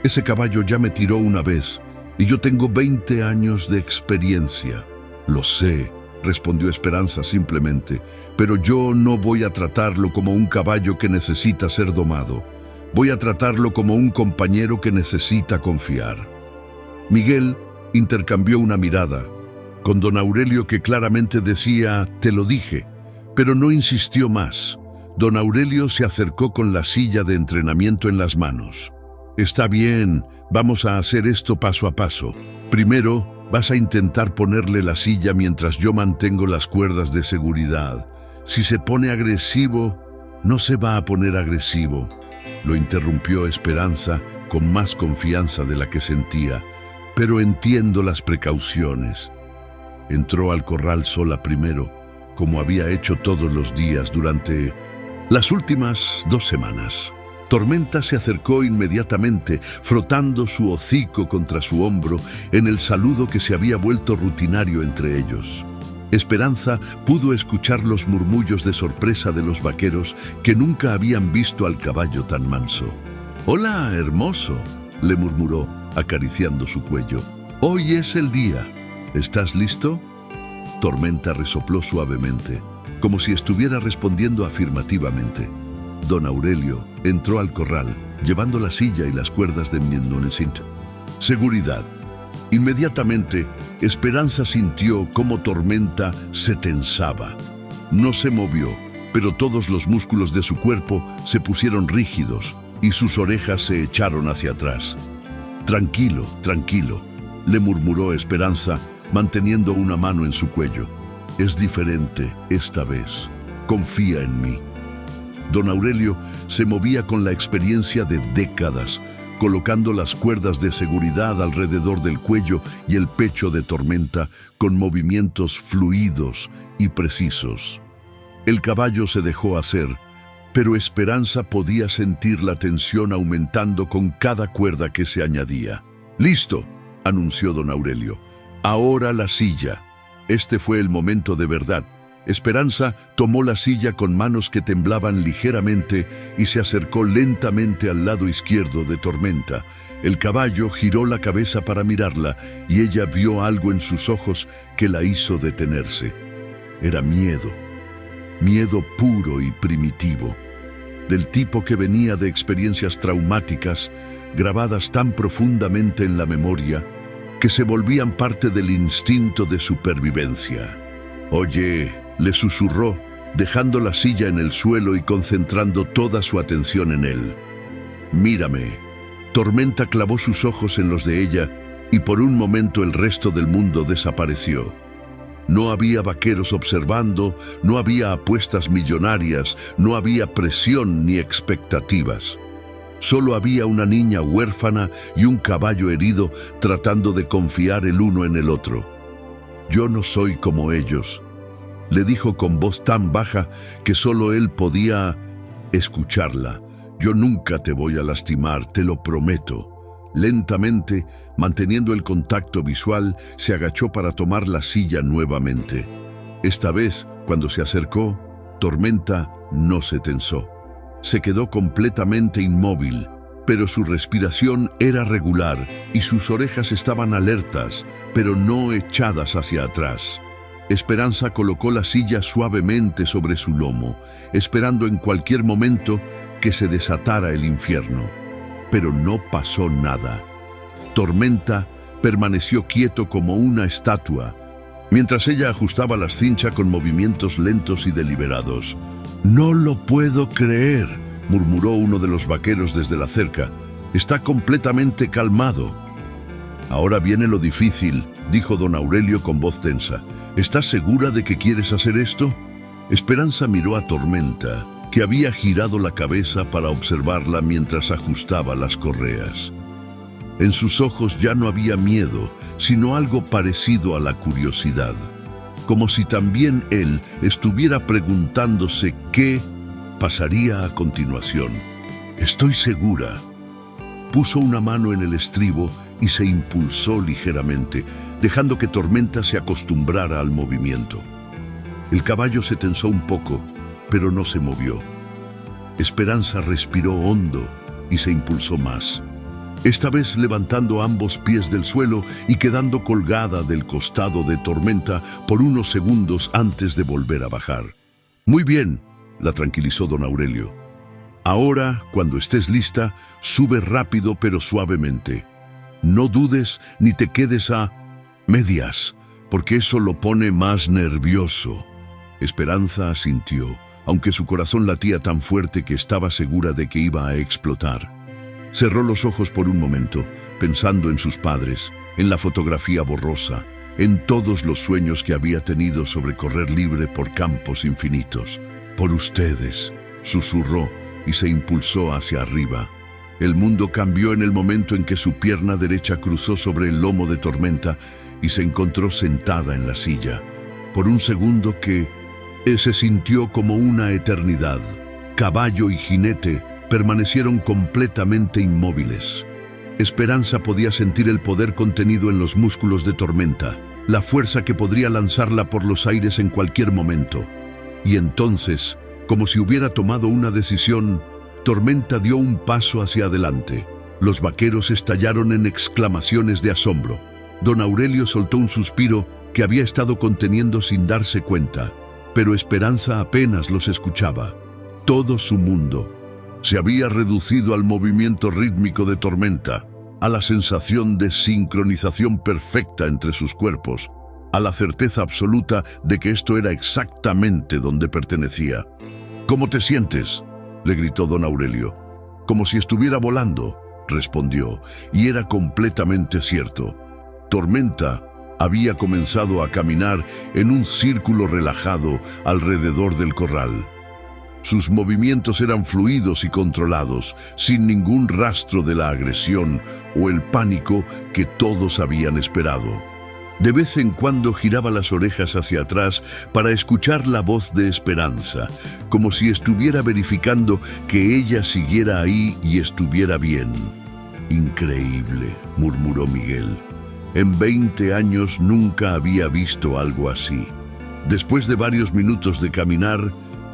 Ese caballo ya me tiró una vez y yo tengo 20 años de experiencia. Lo sé, respondió Esperanza simplemente, pero yo no voy a tratarlo como un caballo que necesita ser domado. Voy a tratarlo como un compañero que necesita confiar. Miguel intercambió una mirada con don Aurelio, que claramente decía «te lo dije», pero no insistió más. Don Aurelio se acercó con la silla de entrenamiento en las manos. «Está bien, vamos a hacer esto paso a paso. Primero, vas a intentar ponerle la silla mientras yo mantengo las cuerdas de seguridad. Si se pone agresivo, no se va a poner agresivo», lo interrumpió Esperanza con más confianza de la que sentía. «Pero entiendo las precauciones». Entró al corral sola primero, como había hecho todos los días durante las últimas 2 semanas. Tormenta se acercó inmediatamente, frotando su hocico contra su hombro en el saludo que se había vuelto rutinario entre ellos. Esperanza pudo escuchar los murmullos de sorpresa de los vaqueros, que nunca habían visto al caballo tan manso. «Hola, hermoso», le murmuró, acariciando su cuello. «Hoy es el día. ¿Estás listo?». Tormenta resopló suavemente, como si estuviera respondiendo afirmativamente. Don Aurelio entró al corral, llevando la silla y las cuerdas de Mnenonecint. «Seguridad». Inmediatamente, Esperanza sintió cómo Tormenta se tensaba. No se movió, pero todos los músculos de su cuerpo se pusieron rígidos y sus orejas se echaron hacia atrás. «Tranquilo, tranquilo», le murmuró Esperanza, manteniendo una mano en su cuello. «Es diferente esta vez. Confía en mí». Don Aurelio se movía con la experiencia de décadas, colocando las cuerdas de seguridad alrededor del cuello y el pecho de Tormenta con movimientos fluidos y precisos. El caballo se dejó hacer, pero Esperanza podía sentir la tensión aumentando con cada cuerda que se añadía. «Listo», anunció don Aurelio. «Ahora la silla». Este fue el momento de verdad. Esperanza tomó la silla con manos que temblaban ligeramente y se acercó lentamente al lado izquierdo de Tormenta. El caballo giró la cabeza para mirarla y ella vio algo en sus ojos que la hizo detenerse. Era miedo. Miedo puro y primitivo, del tipo que venía de experiencias traumáticas grabadas tan profundamente en la memoria que se volvían parte del instinto de supervivencia. «Oye», le susurró, dejando la silla en el suelo y concentrando toda su atención en él. «Mírame». Tormenta clavó sus ojos en los de ella y por un momento el resto del mundo desapareció. No había vaqueros observando, no había apuestas millonarias, no había presión ni expectativas. Solo había una niña huérfana y un caballo herido tratando de confiar el uno en el otro. «Yo no soy como ellos», le dijo con voz tan baja que solo él podía escucharla. «Yo nunca te voy a lastimar, te lo prometo». Lentamente, manteniendo el contacto visual, se agachó para tomar la silla nuevamente. Esta vez, cuando se acercó, Tormenta no se tensó. Se quedó completamente inmóvil, pero su respiración era regular y sus orejas estaban alertas, pero no echadas hacia atrás. Esperanza colocó la silla suavemente sobre su lomo, esperando en cualquier momento que se desatara el infierno. Pero no pasó nada. Tormenta permaneció quieto como una estatua, mientras ella ajustaba la cincha con movimientos lentos y deliberados. «No lo puedo creer», murmuró uno de los vaqueros desde la cerca. «Está completamente calmado». «Ahora viene lo difícil», dijo don Aurelio con voz tensa. «¿Estás segura de que quieres hacer esto?». Esperanza miró a Tormenta, que había girado la cabeza para observarla mientras ajustaba las correas. En sus ojos ya no había miedo, sino algo parecido a la curiosidad, como si también él estuviera preguntándose qué pasaría a continuación. «Estoy segura». Puso una mano en el estribo y se impulsó ligeramente, dejando que Tormenta se acostumbrara al movimiento. El caballo se tensó un poco, pero no se movió. Esperanza respiró hondo y se impulsó más. esta vez levantando ambos pies del suelo y quedando colgada del costado de Tormenta por unos segundos antes de volver a bajar. «Muy bien», la tranquilizó don Aurelio. «Ahora, cuando estés lista, sube rápido pero suavemente. No dudes ni te quedes a medias, porque eso lo pone más nervioso». Esperanza asintió, aunque su corazón latía tan fuerte que estaba segura de que iba a explotar. Cerró los ojos por un momento, pensando en sus padres, en la fotografía borrosa, en todos los sueños que había tenido sobre correr libre por campos infinitos. «Por ustedes», susurró y se impulsó hacia arriba. El mundo cambió en el momento en que su pierna derecha cruzó sobre el lomo de Tormenta y se encontró sentada en la silla. Por un segundo se sintió como una eternidad. Caballo y jinete permanecieron completamente inmóviles. Esperanza podía sentir el poder contenido en los músculos de Tormenta, la fuerza que podría lanzarla por los aires en cualquier momento. Y entonces, como si hubiera tomado una decisión, Tormenta dio un paso hacia adelante. Los vaqueros estallaron en exclamaciones de asombro. Don Aurelio soltó un suspiro que había estado conteniendo sin darse cuenta, pero Esperanza apenas los escuchaba. Todo su mundo se había reducido al movimiento rítmico de Tormenta, a la sensación de sincronización perfecta entre sus cuerpos, a la certeza absoluta de que esto era exactamente donde pertenecía. «¿Cómo te sientes?», le gritó don Aurelio. «Como si estuviera volando», respondió, y era completamente cierto. Tormenta había comenzado a caminar en un círculo relajado alrededor del corral. Sus movimientos eran fluidos y controlados, sin ningún rastro de la agresión o el pánico que todos habían esperado. De vez en cuando giraba las orejas hacia atrás para escuchar la voz de Esperanza, como si estuviera verificando que ella siguiera ahí y estuviera bien. «Increíble», murmuró Miguel. En 20 años nunca había visto algo así. Después de varios minutos de caminar,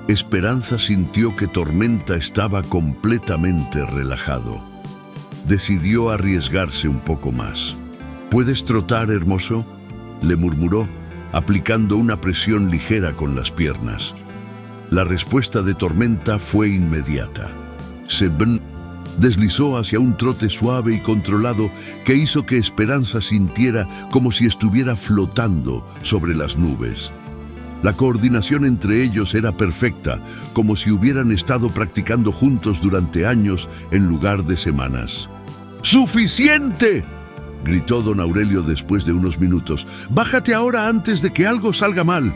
Esperanza sintió que Tormenta estaba completamente relajado. Decidió arriesgarse un poco más. «¿Puedes trotar, hermoso?», le murmuró, aplicando una presión ligera con las piernas. La respuesta de Tormenta fue inmediata. Se deslizó hacia un trote suave y controlado que hizo que Esperanza sintiera como si estuviera flotando sobre las nubes. La coordinación entre ellos era perfecta, como si hubieran estado practicando juntos durante años en lugar de semanas. «¡Suficiente!», gritó don Aurelio después de unos minutos. «Bájate ahora antes de que algo salga mal».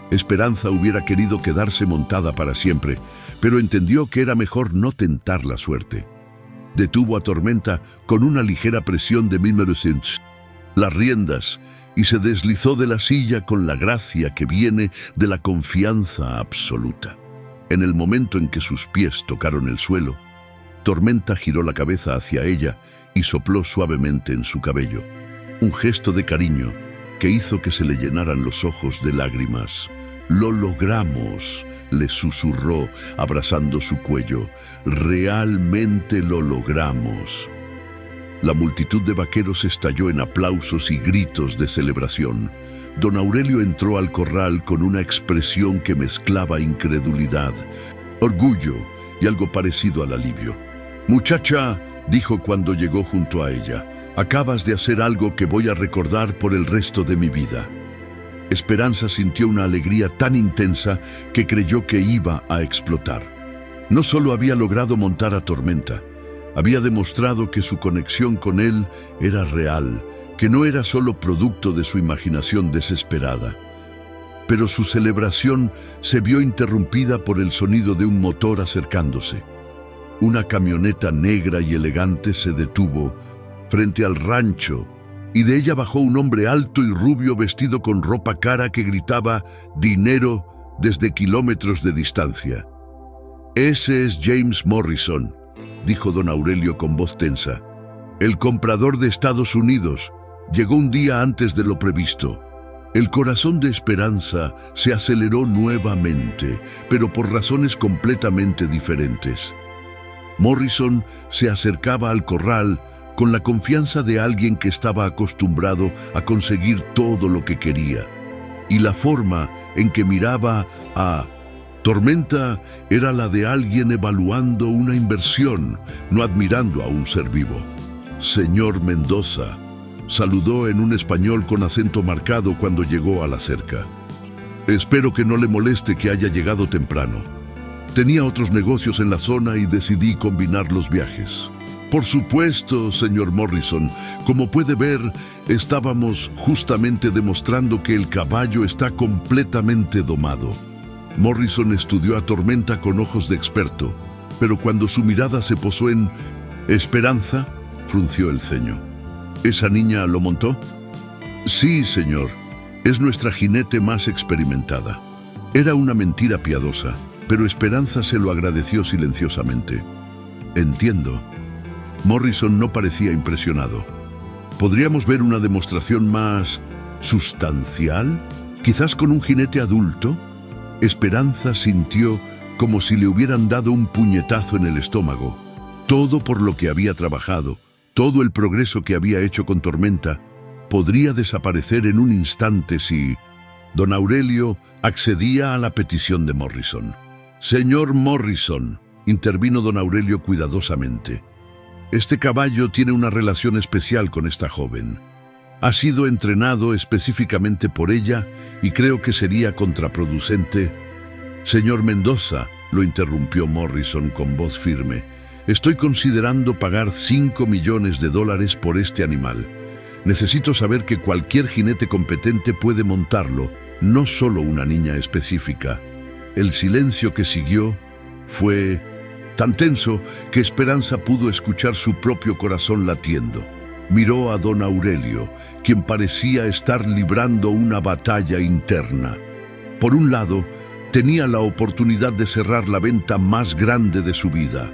Esperanza hubiera querido quedarse montada para siempre, pero entendió que era mejor no tentar la suerte. Detuvo a Tormenta con una ligera presión de 1900 las riendas y se deslizó de la silla con la gracia que viene de la confianza absoluta. En el momento en que sus pies tocaron el suelo, Tormenta giró la cabeza hacia ella y sopló suavemente en su cabello. Un gesto de cariño que hizo que se le llenaran los ojos de lágrimas. «Lo logramos», le susurró, abrazando su cuello. «Realmente lo logramos». La multitud de vaqueros estalló en aplausos y gritos de celebración. Don Aurelio entró al corral con una expresión que mezclaba incredulidad, orgullo y algo parecido al alivio. «Muchacha», dijo cuando llegó junto a ella, «acabas de hacer algo que voy a recordar por el resto de mi vida». Esperanza sintió una alegría tan intensa que creyó que iba a explotar. No solo había logrado montar a Tormenta, había demostrado que su conexión con él era real, que no era solo producto de su imaginación desesperada. Pero su celebración se vio interrumpida por el sonido de un motor acercándose. Una camioneta negra y elegante se detuvo frente al rancho y de ella bajó un hombre alto y rubio vestido con ropa cara que gritaba «dinero» desde kilómetros de distancia. «Ese es James Morrison», dijo don Aurelio con voz tensa. «El comprador de Estados Unidos. Llegó un día antes de lo previsto». El corazón de Esperanza se aceleró nuevamente, pero por razones completamente diferentes. Morrison se acercaba al corral con la confianza de alguien que estaba acostumbrado a conseguir todo lo que quería. Y la forma en que miraba a Tormenta era la de alguien evaluando una inversión, no admirando a un ser vivo. «Señor Mendoza», saludó en un español con acento marcado cuando llegó a la cerca. «Espero que no le moleste que haya llegado temprano. Tenía otros negocios en la zona y decidí combinar los viajes». «Por supuesto, señor Morrison. Como puede ver, estábamos justamente demostrando que el caballo está completamente domado». Morrison estudió a Tormenta con ojos de experto, pero cuando su mirada se posó en Esperanza, frunció el ceño. «¿Esa niña lo montó?» «Sí, señor. Es nuestra jinete más experimentada». Era una mentira piadosa, pero Esperanza se lo agradeció silenciosamente. «Entiendo». Morrison no parecía impresionado. ¿Podríamos ver una demostración más sustancial? ¿Quizás con un jinete adulto? Esperanza sintió como si le hubieran dado un puñetazo en el estómago. Todo por lo que había trabajado, todo el progreso que había hecho con Tormenta, podría desaparecer en un instante si don Aurelio accedía a la petición de Morrison. «Señor Morrison», intervino don Aurelio cuidadosamente, «este caballo tiene una relación especial con esta joven. Ha sido entrenado específicamente por ella y creo que sería contraproducente». «Señor Mendoza», lo interrumpió Morrison con voz firme, «estoy considerando pagar $5 millones por este animal. Necesito saber que cualquier jinete competente puede montarlo, no solo una niña específica». El silencio que siguió fue tan tenso que Esperanza pudo escuchar su propio corazón latiendo. Miró a don Aurelio, quien parecía estar librando una batalla interna. Por un lado, tenía la oportunidad de cerrar la venta más grande de su vida.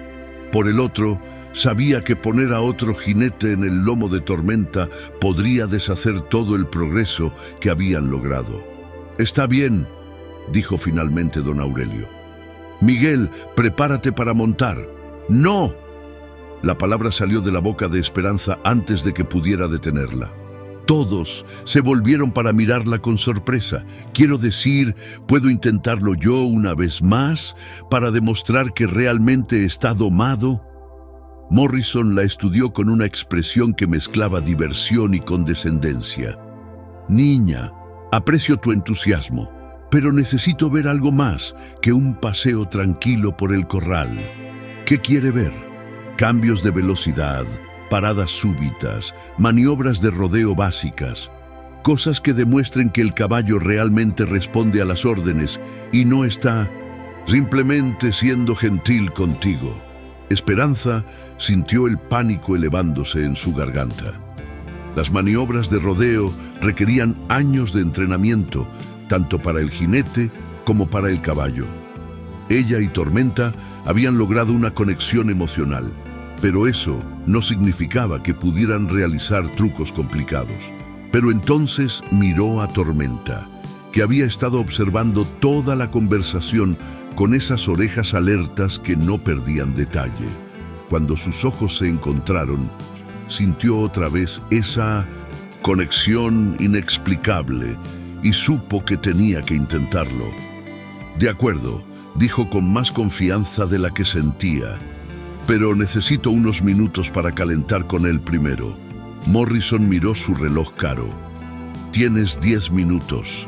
Por el otro, sabía que poner a otro jinete en el lomo de Tormenta podría deshacer todo el progreso que habían logrado. «Está bien», dijo finalmente don Aurelio. «Miguel, prepárate para montar». «No». La palabra salió de la boca de Esperanza antes de que pudiera detenerla. Todos se volvieron para mirarla con sorpresa. «Quiero decir, ¿puedo intentarlo yo una vez más para demostrar que realmente está domado?» Morrison la estudió con una expresión que mezclaba diversión y condescendencia. «Niña, aprecio tu entusiasmo, pero necesito ver algo más que un paseo tranquilo por el corral. ¿Qué quiere ver? Cambios de velocidad, paradas súbitas, maniobras de rodeo básicas, cosas que demuestren que el caballo realmente responde a las órdenes y no está simplemente siendo gentil contigo». Esperanza sintió el pánico elevándose en su garganta. Las maniobras de rodeo requerían años de entrenamiento, tanto para el jinete como para el caballo. Ella y Tormenta habían logrado una conexión emocional, pero eso no significaba que pudieran realizar trucos complicados. Pero entonces miró a Tormenta, que había estado observando toda la conversación con esas orejas alertas que no perdían detalle. Cuando sus ojos se encontraron, sintió otra vez esa conexión inexplicable y supo que tenía que intentarlo. «De acuerdo», dijo con más confianza de la que sentía, «pero necesito unos minutos para calentar con él primero». Morrison miró su reloj caro. «Tienes 10 minutos».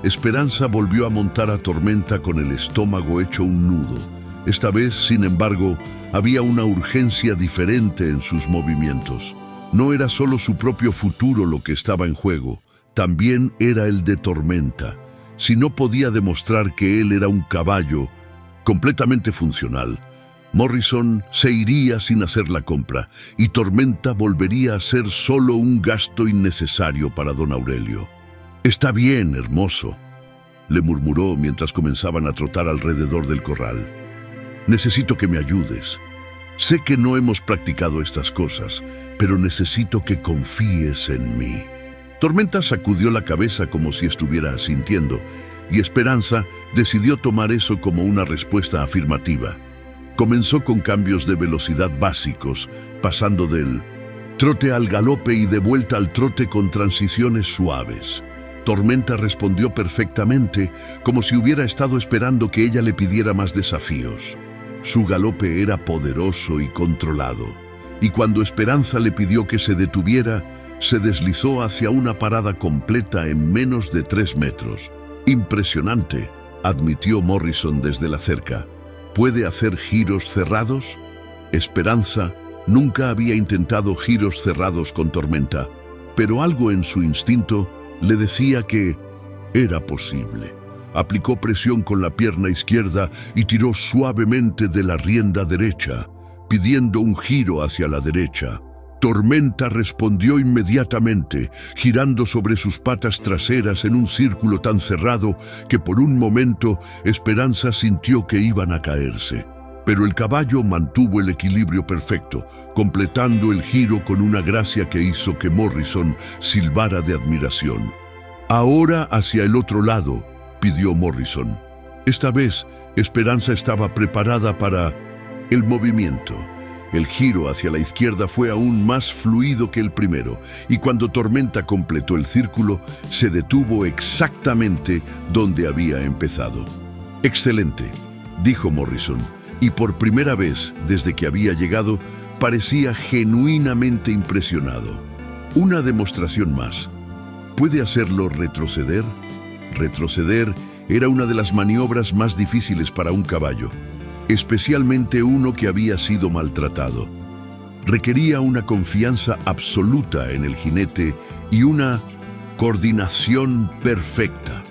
Esperanza volvió a montar a Tormenta con el estómago hecho un nudo. Esta vez, sin embargo, había una urgencia diferente en sus movimientos. No era solo su propio futuro lo que estaba en juego, también era el de Tormenta. Si no podía demostrar que él era un caballo completamente funcional, Morrison se iría sin hacer la compra y Tormenta volvería a ser solo un gasto innecesario para don Aurelio. «Está bien, hermoso», le murmuró mientras comenzaban a trotar alrededor del corral. «Necesito que me ayudes. Sé que no hemos practicado estas cosas, pero necesito que confíes en mí». Tormenta sacudió la cabeza como si estuviera asintiendo, y Esperanza decidió tomar eso como una respuesta afirmativa. Comenzó con cambios de velocidad básicos, pasando del Trote al galope y de vuelta al trote con transiciones suaves. Tormenta respondió perfectamente, como si hubiera estado esperando que ella le pidiera más desafíos. Su galope era poderoso y controlado, y cuando Esperanza le pidió que se detuviera, se deslizó hacia una parada completa en menos de 3 metros. Impresionante, admitió Morrison desde la cerca. ¿Puede hacer giros cerrados? Esperanza nunca había intentado giros cerrados con Tormenta, pero algo en su instinto le decía que era posible. Aplicó presión con la pierna izquierda y tiró suavemente de la rienda derecha, pidiendo un giro hacia la derecha. Tormenta respondió inmediatamente, girando sobre sus patas traseras en un círculo tan cerrado que por un momento Esperanza sintió que iban a caerse. Pero el caballo mantuvo el equilibrio perfecto, completando el giro con una gracia que hizo que Morrison silbara de admiración. «Ahora hacia el otro lado», pidió Morrison. Esta vez, Esperanza estaba preparada para el movimiento. El giro hacia la izquierda fue aún más fluido que el primero, y cuando Tormenta completó el círculo, se detuvo exactamente donde había empezado. «Excelente», dijo Morrison, y por primera vez desde que había llegado, parecía genuinamente impresionado. «Una demostración más. ¿Puede hacerlo retroceder?» Retroceder era una de las maniobras más difíciles para un caballo, especialmente uno que había sido maltratado. Requería una confianza absoluta en el jinete y una coordinación perfecta.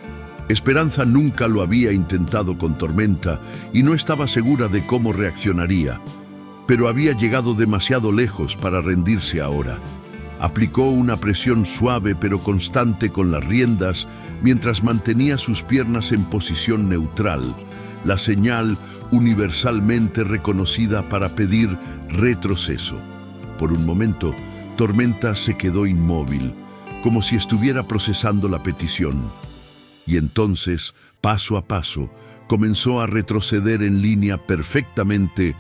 Esperanza nunca lo había intentado con Tormenta y no estaba segura de cómo reaccionaría, pero había llegado demasiado lejos para rendirse ahora. Aplicó una presión suave pero constante con las riendas mientras mantenía sus piernas en posición neutral, la señal universalmente reconocida para pedir retroceso. Por un momento, Tormenta se quedó inmóvil, como si estuviera procesando la petición. Y entonces, paso a paso, comenzó a retroceder en línea perfectamente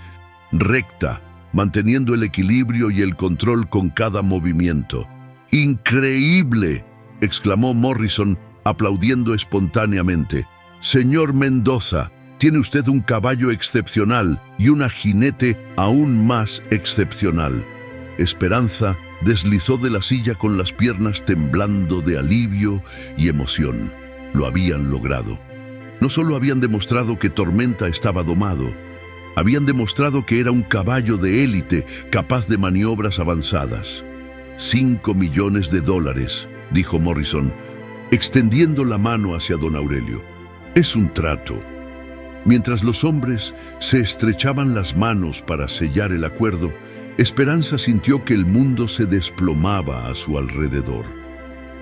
recta, manteniendo el equilibrio y el control con cada movimiento. ¡Increíble!, exclamó Morrison, aplaudiendo espontáneamente. «Señor Mendoza, tiene usted un caballo excepcional y una jinete aún más excepcional». Esperanza deslizó de la silla con las piernas temblando de alivio y emoción. Lo habían logrado. No solo habían demostrado que Tormenta estaba domado, habían demostrado que era un caballo de élite capaz de maniobras avanzadas. $5 millones, dijo Morrison, extendiendo la mano hacia don Aurelio. «Es un trato». Mientras los hombres se estrechaban las manos para sellar el acuerdo, Esperanza sintió que el mundo se desplomaba a su alrededor.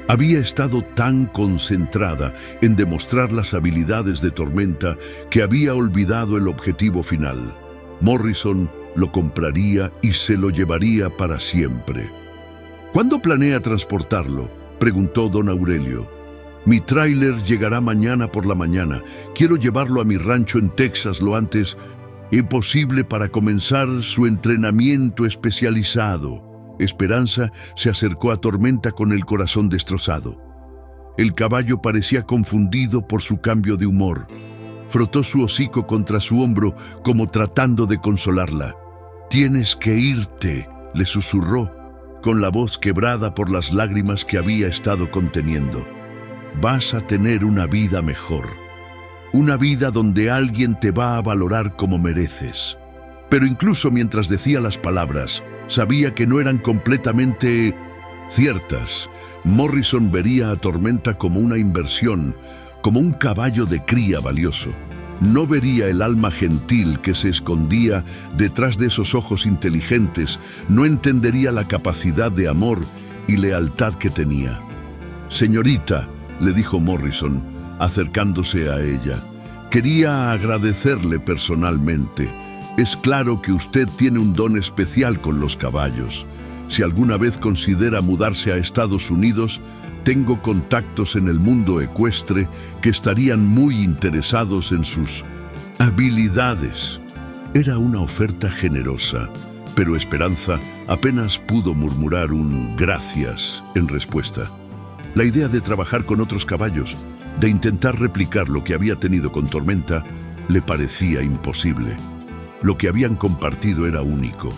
Había estado tan concentrada en demostrar las habilidades de Tormenta que había olvidado el objetivo final. Morrison lo compraría y se lo llevaría para siempre. «¿Cuándo planea transportarlo?», preguntó don Aurelio. «Mi tráiler llegará mañana por la mañana. Quiero llevarlo a mi rancho en Texas lo antes posible para comenzar su entrenamiento especializado». Esperanza se acercó a Tormenta con el corazón destrozado. El caballo parecía confundido por su cambio de humor. Frotó su hocico contra su hombro como tratando de consolarla. «Tienes que irte», le susurró, con la voz quebrada por las lágrimas que había estado conteniendo. «Vas a tener una vida mejor. Una vida donde alguien te va a valorar como mereces». Pero incluso mientras decía las palabras, sabía que no eran completamente ciertas. Morrison vería a Tormenta como una inversión, como un caballo de cría valioso. No vería el alma gentil que se escondía detrás de esos ojos inteligentes, no entendería la capacidad de amor y lealtad que tenía. «Señorita», le dijo Morrison, acercándose a ella, «quería agradecerle personalmente. Es claro que usted tiene un don especial con los caballos. Si alguna vez considera mudarse a Estados Unidos, tengo contactos en el mundo ecuestre que estarían muy interesados en sus habilidades». Era una oferta generosa, pero Esperanza apenas pudo murmurar un gracias en respuesta. La idea de trabajar con otros caballos, de intentar replicar lo que había tenido con Tormenta, le parecía imposible. Lo que habían compartido era único,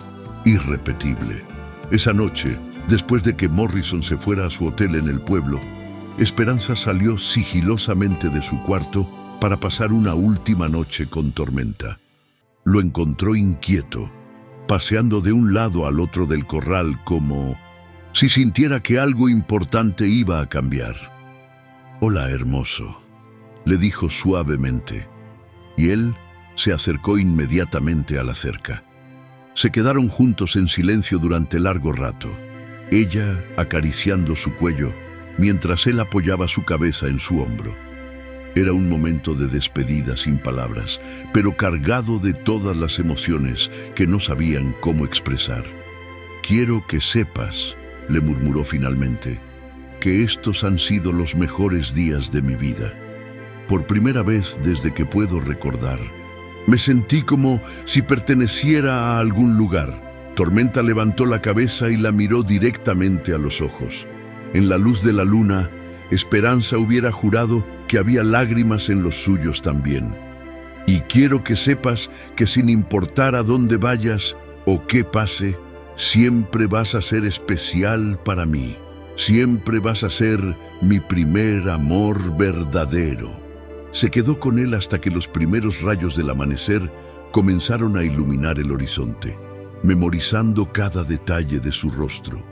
irrepetible. Esa noche, después de que Morrison se fuera a su hotel en el pueblo, Esperanza salió sigilosamente de su cuarto para pasar una última noche con Tormenta. Lo encontró inquieto, paseando de un lado al otro del corral como si sintiera que algo importante iba a cambiar. «Hola, hermoso», le dijo suavemente, y él se acercó inmediatamente a la cerca. Se quedaron juntos en silencio durante largo rato, ella acariciando su cuello, mientras él apoyaba su cabeza en su hombro. Era un momento de despedida sin palabras, pero cargado de todas las emociones que no sabían cómo expresar. «Quiero que sepas», le murmuró finalmente, «que estos han sido los mejores días de mi vida. Por primera vez desde que puedo recordar, me sentí como si perteneciera a algún lugar». Tormenta levantó la cabeza y la miró directamente a los ojos. En la luz de la luna, Esperanza hubiera jurado que había lágrimas en los suyos también. «Y quiero que sepas que sin importar a dónde vayas o qué pase, siempre vas a ser especial para mí. Siempre vas a ser mi primer amor verdadero». Se quedó con él hasta que los primeros rayos del amanecer comenzaron a iluminar el horizonte, memorizando cada detalle de su rostro,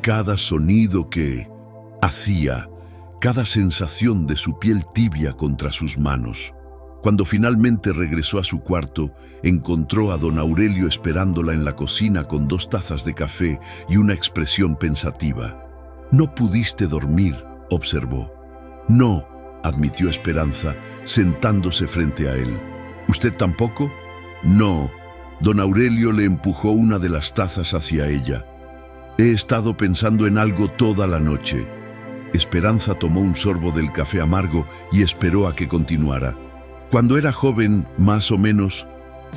cada sonido que hacía, cada sensación de su piel tibia contra sus manos. Cuando finalmente regresó a su cuarto, encontró a don Aurelio esperándola en la cocina con 2 tazas de café y una expresión pensativa. «No pudiste dormir», observó. «No», admitió Esperanza, sentándose frente a él. «¿Usted tampoco?» «No». Don Aurelio le empujó una de las tazas hacia ella. «He estado pensando en algo toda la noche». Esperanza tomó un sorbo del café amargo y esperó a que continuara. «Cuando era joven, más o menos,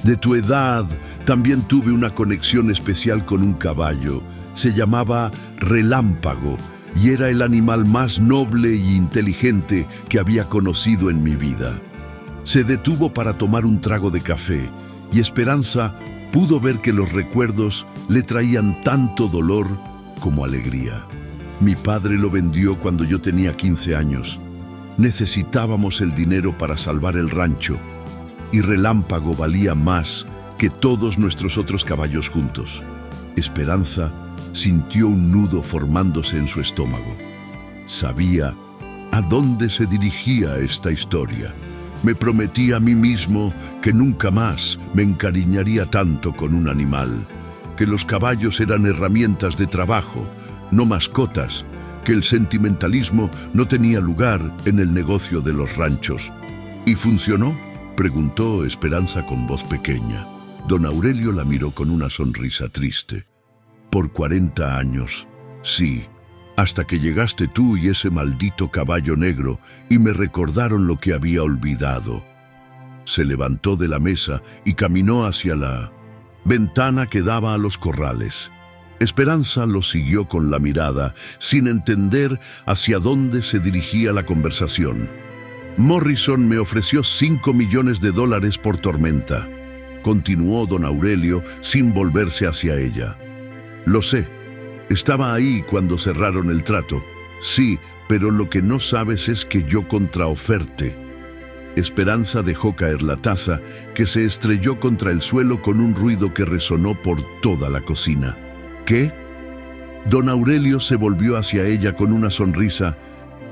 de tu edad, también tuve una conexión especial con un caballo. Se llamaba Relámpago y era el animal más noble e inteligente que había conocido en mi vida». Se detuvo para tomar un trago de café y Esperanza pudo ver que los recuerdos le traían tanto dolor como alegría. «Mi padre lo vendió cuando yo tenía 15 años. Necesitábamos el dinero para salvar el rancho y Relámpago valía más que todos nuestros otros caballos juntos». Esperanza sintió un nudo formándose en su estómago. Sabía a dónde se dirigía esta historia. «Me prometí a mí mismo que nunca más me encariñaría tanto con un animal, que los caballos eran herramientas de trabajo, no mascotas, que el sentimentalismo no tenía lugar en el negocio de los ranchos». «¿Y funcionó?», preguntó Esperanza con voz pequeña. Don Aurelio la miró con una sonrisa triste. «Por 40 años, sí, hasta que llegaste tú y ese maldito caballo negro y me recordaron lo que había olvidado». Se levantó de la mesa y caminó hacia la ventana que daba a los corrales. Esperanza lo siguió con la mirada, sin entender hacia dónde se dirigía la conversación. «Morrison me ofreció $5 millones por Tormenta», continuó don Aurelio sin volverse hacia ella. «Lo sé, estaba ahí cuando cerraron el trato. Sí, pero lo que no sabes es que yo contraoferte». Esperanza dejó caer la taza, que se estrelló contra el suelo con un ruido que resonó por toda la cocina. «¿Qué?». Don Aurelio se volvió hacia ella con una sonrisa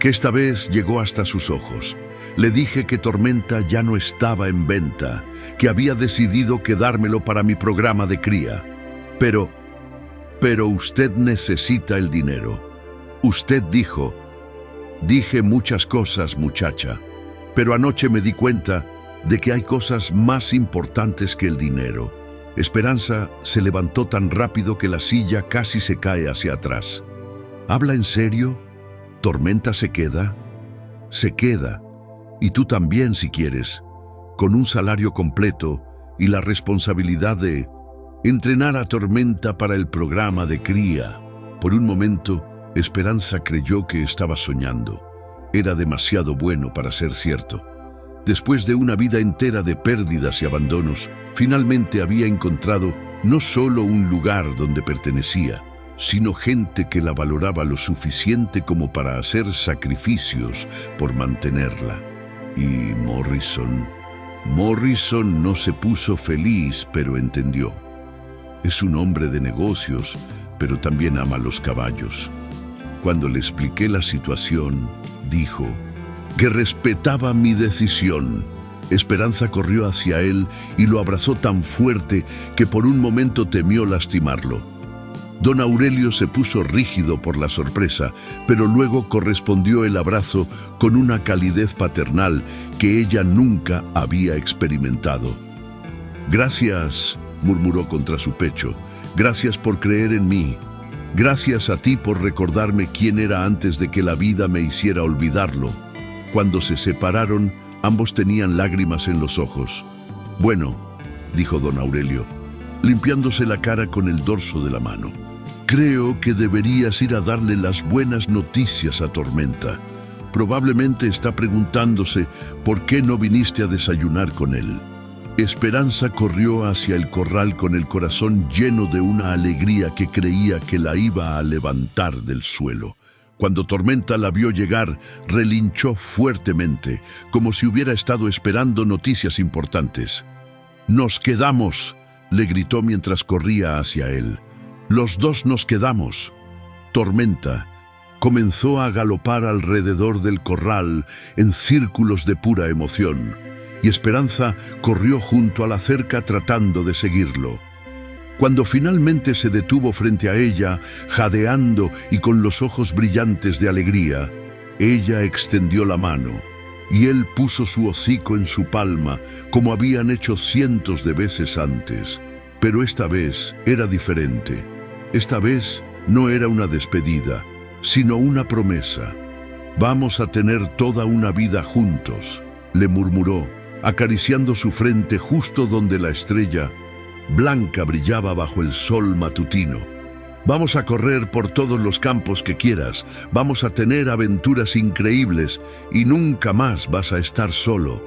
que esta vez llegó hasta sus ojos. «Le dije que Tormenta ya no estaba en venta, que había decidido quedármelo para mi programa de cría. Pero usted necesita el dinero. Usted dijo». «Dije muchas cosas, muchacha, pero anoche me di cuenta de que hay cosas más importantes que el dinero». Esperanza se levantó tan rápido que la silla casi se cae hacia atrás. «¿Habla en serio? ¿Tormenta se queda?». «Se queda, y tú también si quieres, con un salario completo y la responsabilidad de Entrenar a Tormenta para el programa de cría. Por un momento, Esperanza creyó que estaba soñando. Era demasiado bueno para ser cierto. Después de una vida entera de pérdidas y abandonos, finalmente había encontrado no solo un lugar donde pertenecía, sino gente que la valoraba lo suficiente como para hacer sacrificios por mantenerla. Y Morrison no se puso feliz, pero entendió. Es un hombre de negocios, pero también ama los caballos. Cuando le expliqué la situación, dijo que respetaba mi decisión. Esperanza corrió hacia él y lo abrazó tan fuerte que por un momento temió lastimarlo. Don Aurelio se puso rígido por la sorpresa, pero luego correspondió el abrazo con una calidez paternal que ella nunca había experimentado. «Gracias», murmuró contra su pecho, «gracias por creer en mí. Gracias a ti por recordarme quién era antes de que la vida me hiciera olvidarlo». Cuando se separaron, ambos tenían lágrimas en los ojos. «Bueno», dijo don Aurelio, limpiándose la cara con el dorso de la mano, «creo que deberías ir a darle las buenas noticias a Tormenta. Probablemente está preguntándose por qué no viniste a desayunar con él». Esperanza corrió hacia el corral con el corazón lleno de una alegría que creía que la iba a levantar del suelo. Cuando Tormenta la vio llegar, relinchó fuertemente, como si hubiera estado esperando noticias importantes. «Nos quedamos», le gritó mientras corría hacia él. «Los dos nos quedamos». Tormenta comenzó a galopar alrededor del corral en círculos de pura emoción, y Esperanza corrió junto a la cerca tratando de seguirlo. Cuando finalmente se detuvo frente a ella, jadeando y con los ojos brillantes de alegría, ella extendió la mano, y él puso su hocico en su palma, como habían hecho cientos de veces antes. Pero esta vez era diferente. Esta vez no era una despedida, sino una promesa. «Vamos a tener toda una vida juntos», le murmuró, acariciando su frente justo donde la estrella blanca brillaba bajo el sol matutino. «Vamos a correr por todos los campos que quieras, vamos a tener aventuras increíbles y nunca más vas a estar solo».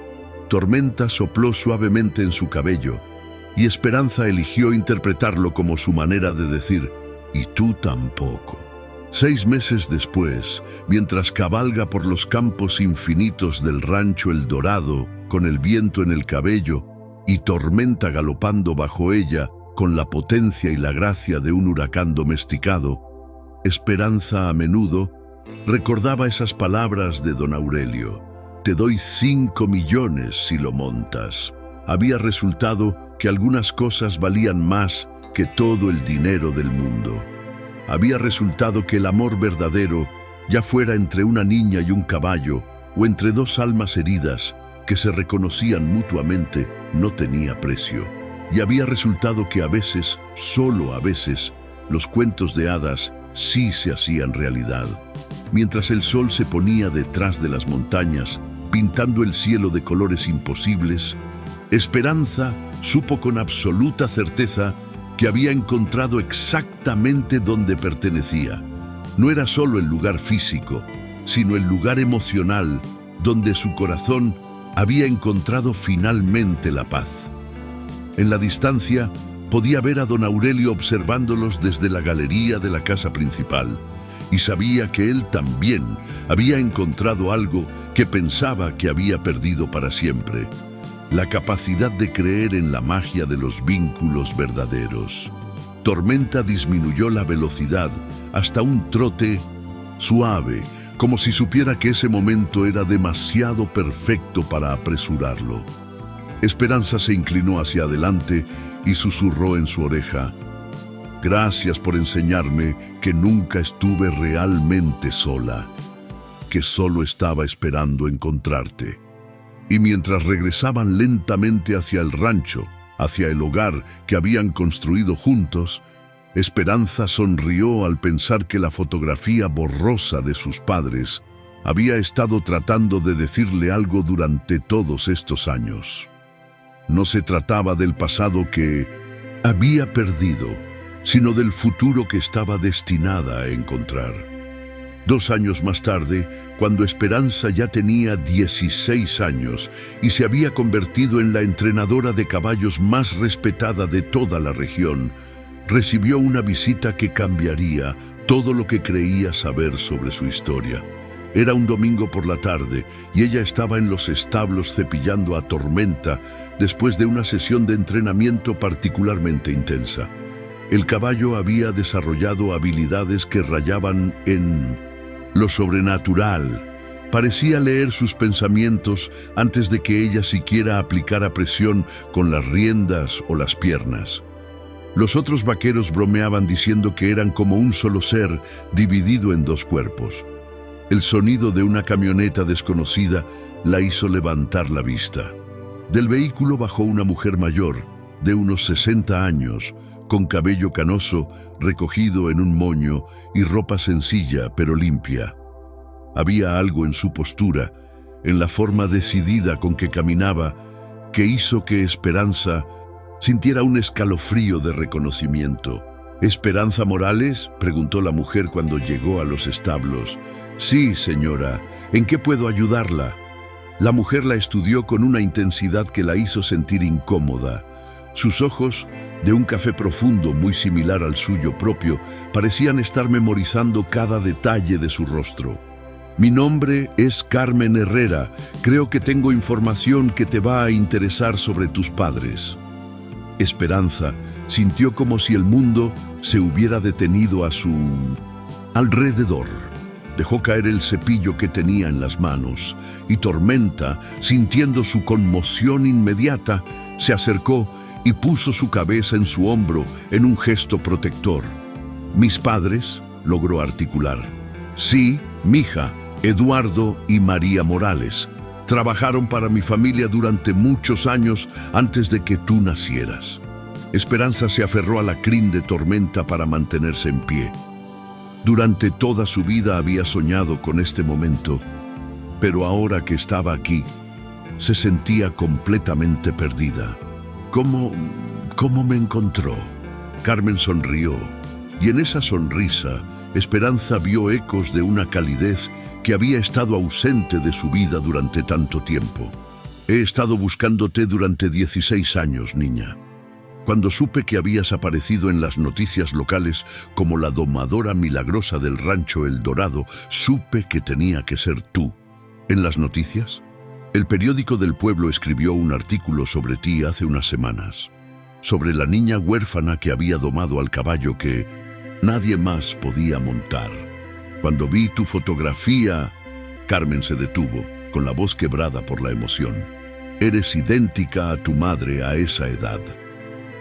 Tormenta sopló suavemente en su cabello, y Esperanza eligió interpretarlo como su manera de decir, «y tú tampoco». 6 meses después, mientras cabalga por los campos infinitos del rancho El Dorado, con el viento en el cabello, y Tormenta galopando bajo ella con la potencia y la gracia de un huracán domesticado, Esperanza a menudo recordaba esas palabras de don Aurelio: «Te doy 5 millones si lo montas». Había resultado que algunas cosas valían más que todo el dinero del mundo. Había resultado que el amor verdadero, ya fuera entre una niña y un caballo, o entre dos almas heridas que se reconocían mutuamente, no tenía precio. Y había resultado que a veces, solo a veces, los cuentos de hadas sí se hacían realidad. Mientras el sol se ponía detrás de las montañas, pintando el cielo de colores imposibles, Esperanza supo con absoluta certeza que había encontrado exactamente donde pertenecía. No era solo el lugar físico, sino el lugar emocional donde su corazón había encontrado finalmente la paz. En la distancia, podía ver a don Aurelio observándolos desde la galería de la casa principal, y sabía que él también había encontrado algo que pensaba que había perdido para siempre: la capacidad de creer en la magia de los vínculos verdaderos. Tormenta disminuyó la velocidad hasta un trote suave, como si supiera que ese momento era demasiado perfecto para apresurarlo. Esperanza se inclinó hacia adelante y susurró en su oreja: «Gracias por enseñarme que nunca estuve realmente sola, que solo estaba esperando encontrarte». Y mientras regresaban lentamente hacia el rancho, hacia el hogar que habían construido juntos, Esperanza sonrió al pensar que la fotografía borrosa de sus padres había estado tratando de decirle algo durante todos estos años. No se trataba del pasado que había perdido, sino del futuro que estaba destinada a encontrar. 2 años más tarde, cuando Esperanza ya tenía 16 años y se había convertido en la entrenadora de caballos más respetada de toda la región, recibió una visita que cambiaría todo lo que creía saber sobre su historia. Era un domingo por la tarde y ella estaba en los establos cepillando a Tormenta después de una sesión de entrenamiento particularmente intensa. El caballo había desarrollado habilidades que rayaban en lo sobrenatural. Parecía leer sus pensamientos antes de que ella siquiera aplicara presión con las riendas o las piernas. Los otros vaqueros bromeaban diciendo que eran como un solo ser dividido en 2 cuerpos. El sonido de una camioneta desconocida la hizo levantar la vista. Del vehículo bajó una mujer mayor, de unos 60 años, con cabello canoso, recogido en un moño y ropa sencilla pero limpia. Había algo en su postura, en la forma decidida con que caminaba, que hizo que Esperanza sintiera un escalofrío de reconocimiento. ¿Esperanza Morales?, preguntó la mujer cuando llegó a los establos. Sí, señora. ¿En qué puedo ayudarla? La mujer la estudió con una intensidad que la hizo sentir incómoda. Sus ojos, de un café profundo muy similar al suyo propio, parecían estar memorizando cada detalle de su rostro. Mi nombre es Carmen Herrera. Creo que tengo información que te va a interesar sobre tus padres. Esperanza sintió como si el mundo se hubiera detenido a su alrededor. Dejó caer el cepillo que tenía en las manos y Tormenta, sintiendo su conmoción inmediata, se acercó y puso su cabeza en su hombro en un gesto protector. «Mis padres», logró articular. «Sí, mija, Eduardo y María Morales. Trabajaron para mi familia durante muchos años antes de que tú nacieras». Esperanza se aferró a la crin de Tormenta para mantenerse en pie. Durante toda su vida había soñado con este momento, pero ahora que estaba aquí, se sentía completamente perdida. ¿Cómo me encontró? Carmen sonrió, y en esa sonrisa, Esperanza vio ecos de una calidez que había estado ausente de su vida durante tanto tiempo. He estado buscándote durante 16 años, niña. Cuando supe que habías aparecido en las noticias locales como la domadora milagrosa del rancho El Dorado, supe que tenía que ser tú. ¿En las noticias? El periódico del pueblo escribió un artículo sobre ti hace unas semanas, sobre la niña huérfana que había domado al caballo que nadie más podía montar. Cuando vi tu fotografía, Carmen se detuvo, con la voz quebrada por la emoción. Eres idéntica a tu madre a esa edad.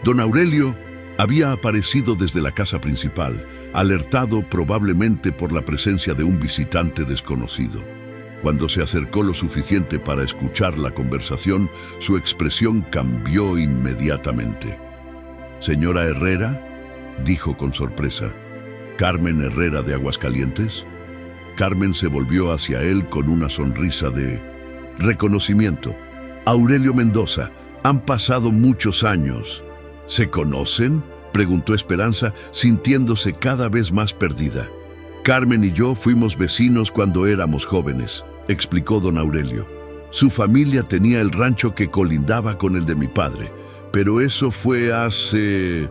Don Aurelio había aparecido desde la casa principal, alertado probablemente por la presencia de un visitante desconocido. Cuando se acercó lo suficiente para escuchar la conversación, su expresión cambió inmediatamente. «Señora Herrera», dijo con sorpresa. «¿Carmen Herrera de Aguascalientes?» Carmen se volvió hacia él con una sonrisa de reconocimiento. «Aurelio Mendoza, han pasado muchos años». «¿Se conocen?», preguntó Esperanza, sintiéndose cada vez más perdida. «Carmen y yo fuimos vecinos cuando éramos jóvenes», explicó don Aurelio. «Su familia tenía el rancho que colindaba con el de mi padre, pero eso fue hace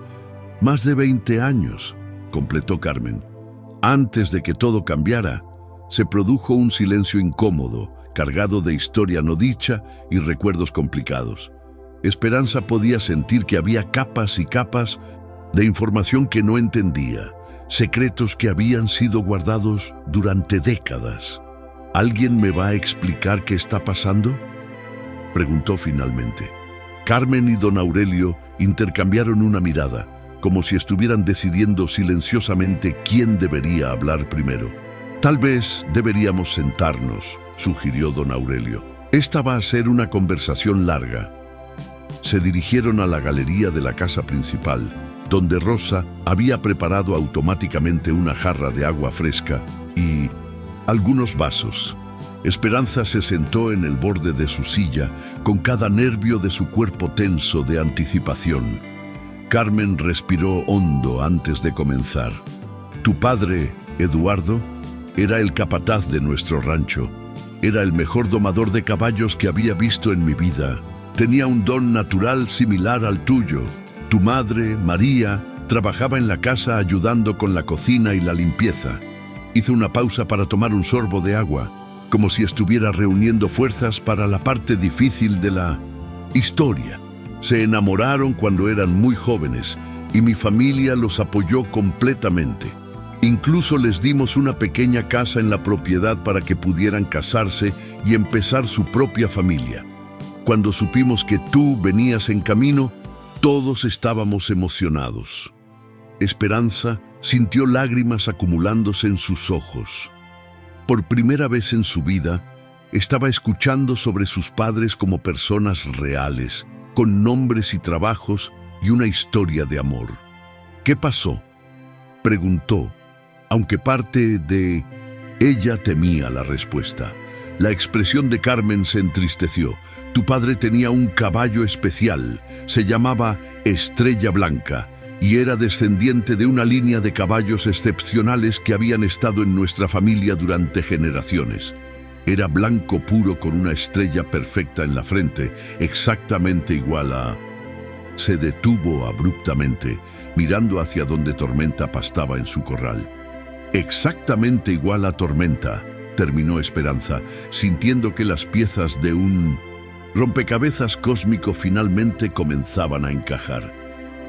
más de 20 años», completó Carmen. Antes de que todo cambiara, se produjo un silencio incómodo, cargado de historia no dicha y recuerdos complicados. Esperanza podía sentir que había capas y capas de información que no entendía, secretos que habían sido guardados durante décadas. «¿Alguien me va a explicar qué está pasando?», preguntó finalmente. Carmen y don Aurelio intercambiaron una mirada, como si estuvieran decidiendo silenciosamente quién debería hablar primero. «Tal vez deberíamos sentarnos», sugirió don Aurelio. «Esta va a ser una conversación larga». Se dirigieron a la galería de la casa principal, donde Rosa había preparado automáticamente una jarra de agua fresca y algunos vasos. Esperanza se sentó en el borde de su silla, con cada nervio de su cuerpo tenso de anticipación. Carmen respiró hondo antes de comenzar. Tu padre, Eduardo, era el capataz de nuestro rancho. Era el mejor domador de caballos que había visto en mi vida. Tenía un don natural similar al tuyo. Tu madre, María, trabajaba en la casa ayudando con la cocina y la limpieza. Hizo una pausa para tomar un sorbo de agua, como si estuviera reuniendo fuerzas para la parte difícil de la historia. Se enamoraron cuando eran muy jóvenes y mi familia los apoyó completamente. Incluso les dimos una pequeña casa en la propiedad para que pudieran casarse y empezar su propia familia. Cuando supimos que tú venías en camino, todos estábamos emocionados. Esperanza sintió lágrimas acumulándose en sus ojos. Por primera vez en su vida, estaba escuchando sobre sus padres como personas reales, con nombres y trabajos y una historia de amor. ¿Qué pasó?, preguntó, aunque parte de ella temía la respuesta. La expresión de Carmen se entristeció. Tu padre tenía un caballo especial, se llamaba Estrella Blanca, y era descendiente de una línea de caballos excepcionales que habían estado en nuestra familia durante generaciones. Era blanco puro con una estrella perfecta en la frente, exactamente igual a... Se detuvo abruptamente, mirando hacia donde Tormenta pastaba en su corral. Exactamente igual a Tormenta, terminó Esperanza, sintiendo que las piezas de un rompecabezas cósmico finalmente comenzaban a encajar.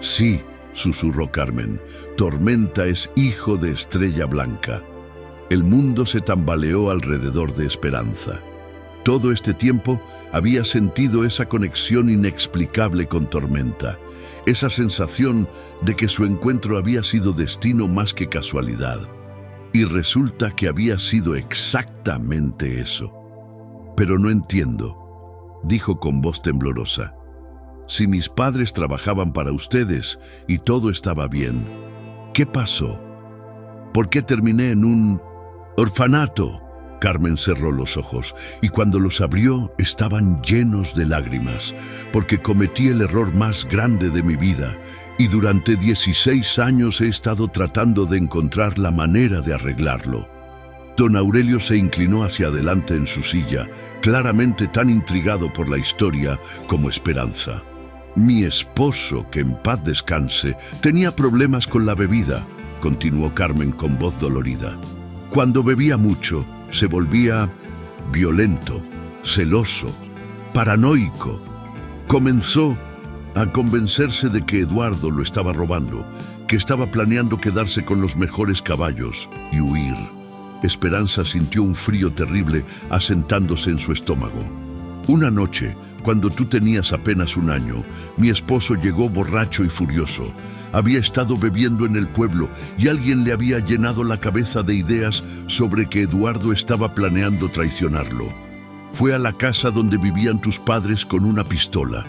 Sí, susurró Carmen, Tormenta es hijo de Estrella Blanca. El mundo se tambaleó alrededor de Esperanza. Todo este tiempo había sentido esa conexión inexplicable con Tormenta, esa sensación de que su encuentro había sido destino más que casualidad. Y resulta que había sido exactamente eso. Pero no entiendo, dijo con voz temblorosa. Si mis padres trabajaban para ustedes y todo estaba bien, ¿qué pasó? ¿Por qué terminé en un orfanato? Carmen cerró los ojos y cuando los abrió estaban llenos de lágrimas, porque cometí el error más grande de mi vida y durante 16 años he estado tratando de encontrar la manera de arreglarlo. Don Aurelio se inclinó hacia adelante en su silla, claramente tan intrigado por la historia como Esperanza. Mi esposo, que en paz descanse, tenía problemas con la bebida, continuó Carmen con voz dolorida. Cuando bebía mucho, se volvía violento, celoso, paranoico. Comenzó a convencerse de que Eduardo lo estaba robando, que estaba planeando quedarse con los mejores caballos y huir. Esperanza sintió un frío terrible asentándose en su estómago. Una noche, cuando tú tenías apenas 1 año, mi esposo llegó borracho y furioso. Había estado bebiendo en el pueblo y alguien le había llenado la cabeza de ideas sobre que Eduardo estaba planeando traicionarlo. Fue a la casa donde vivían tus padres con una pistola.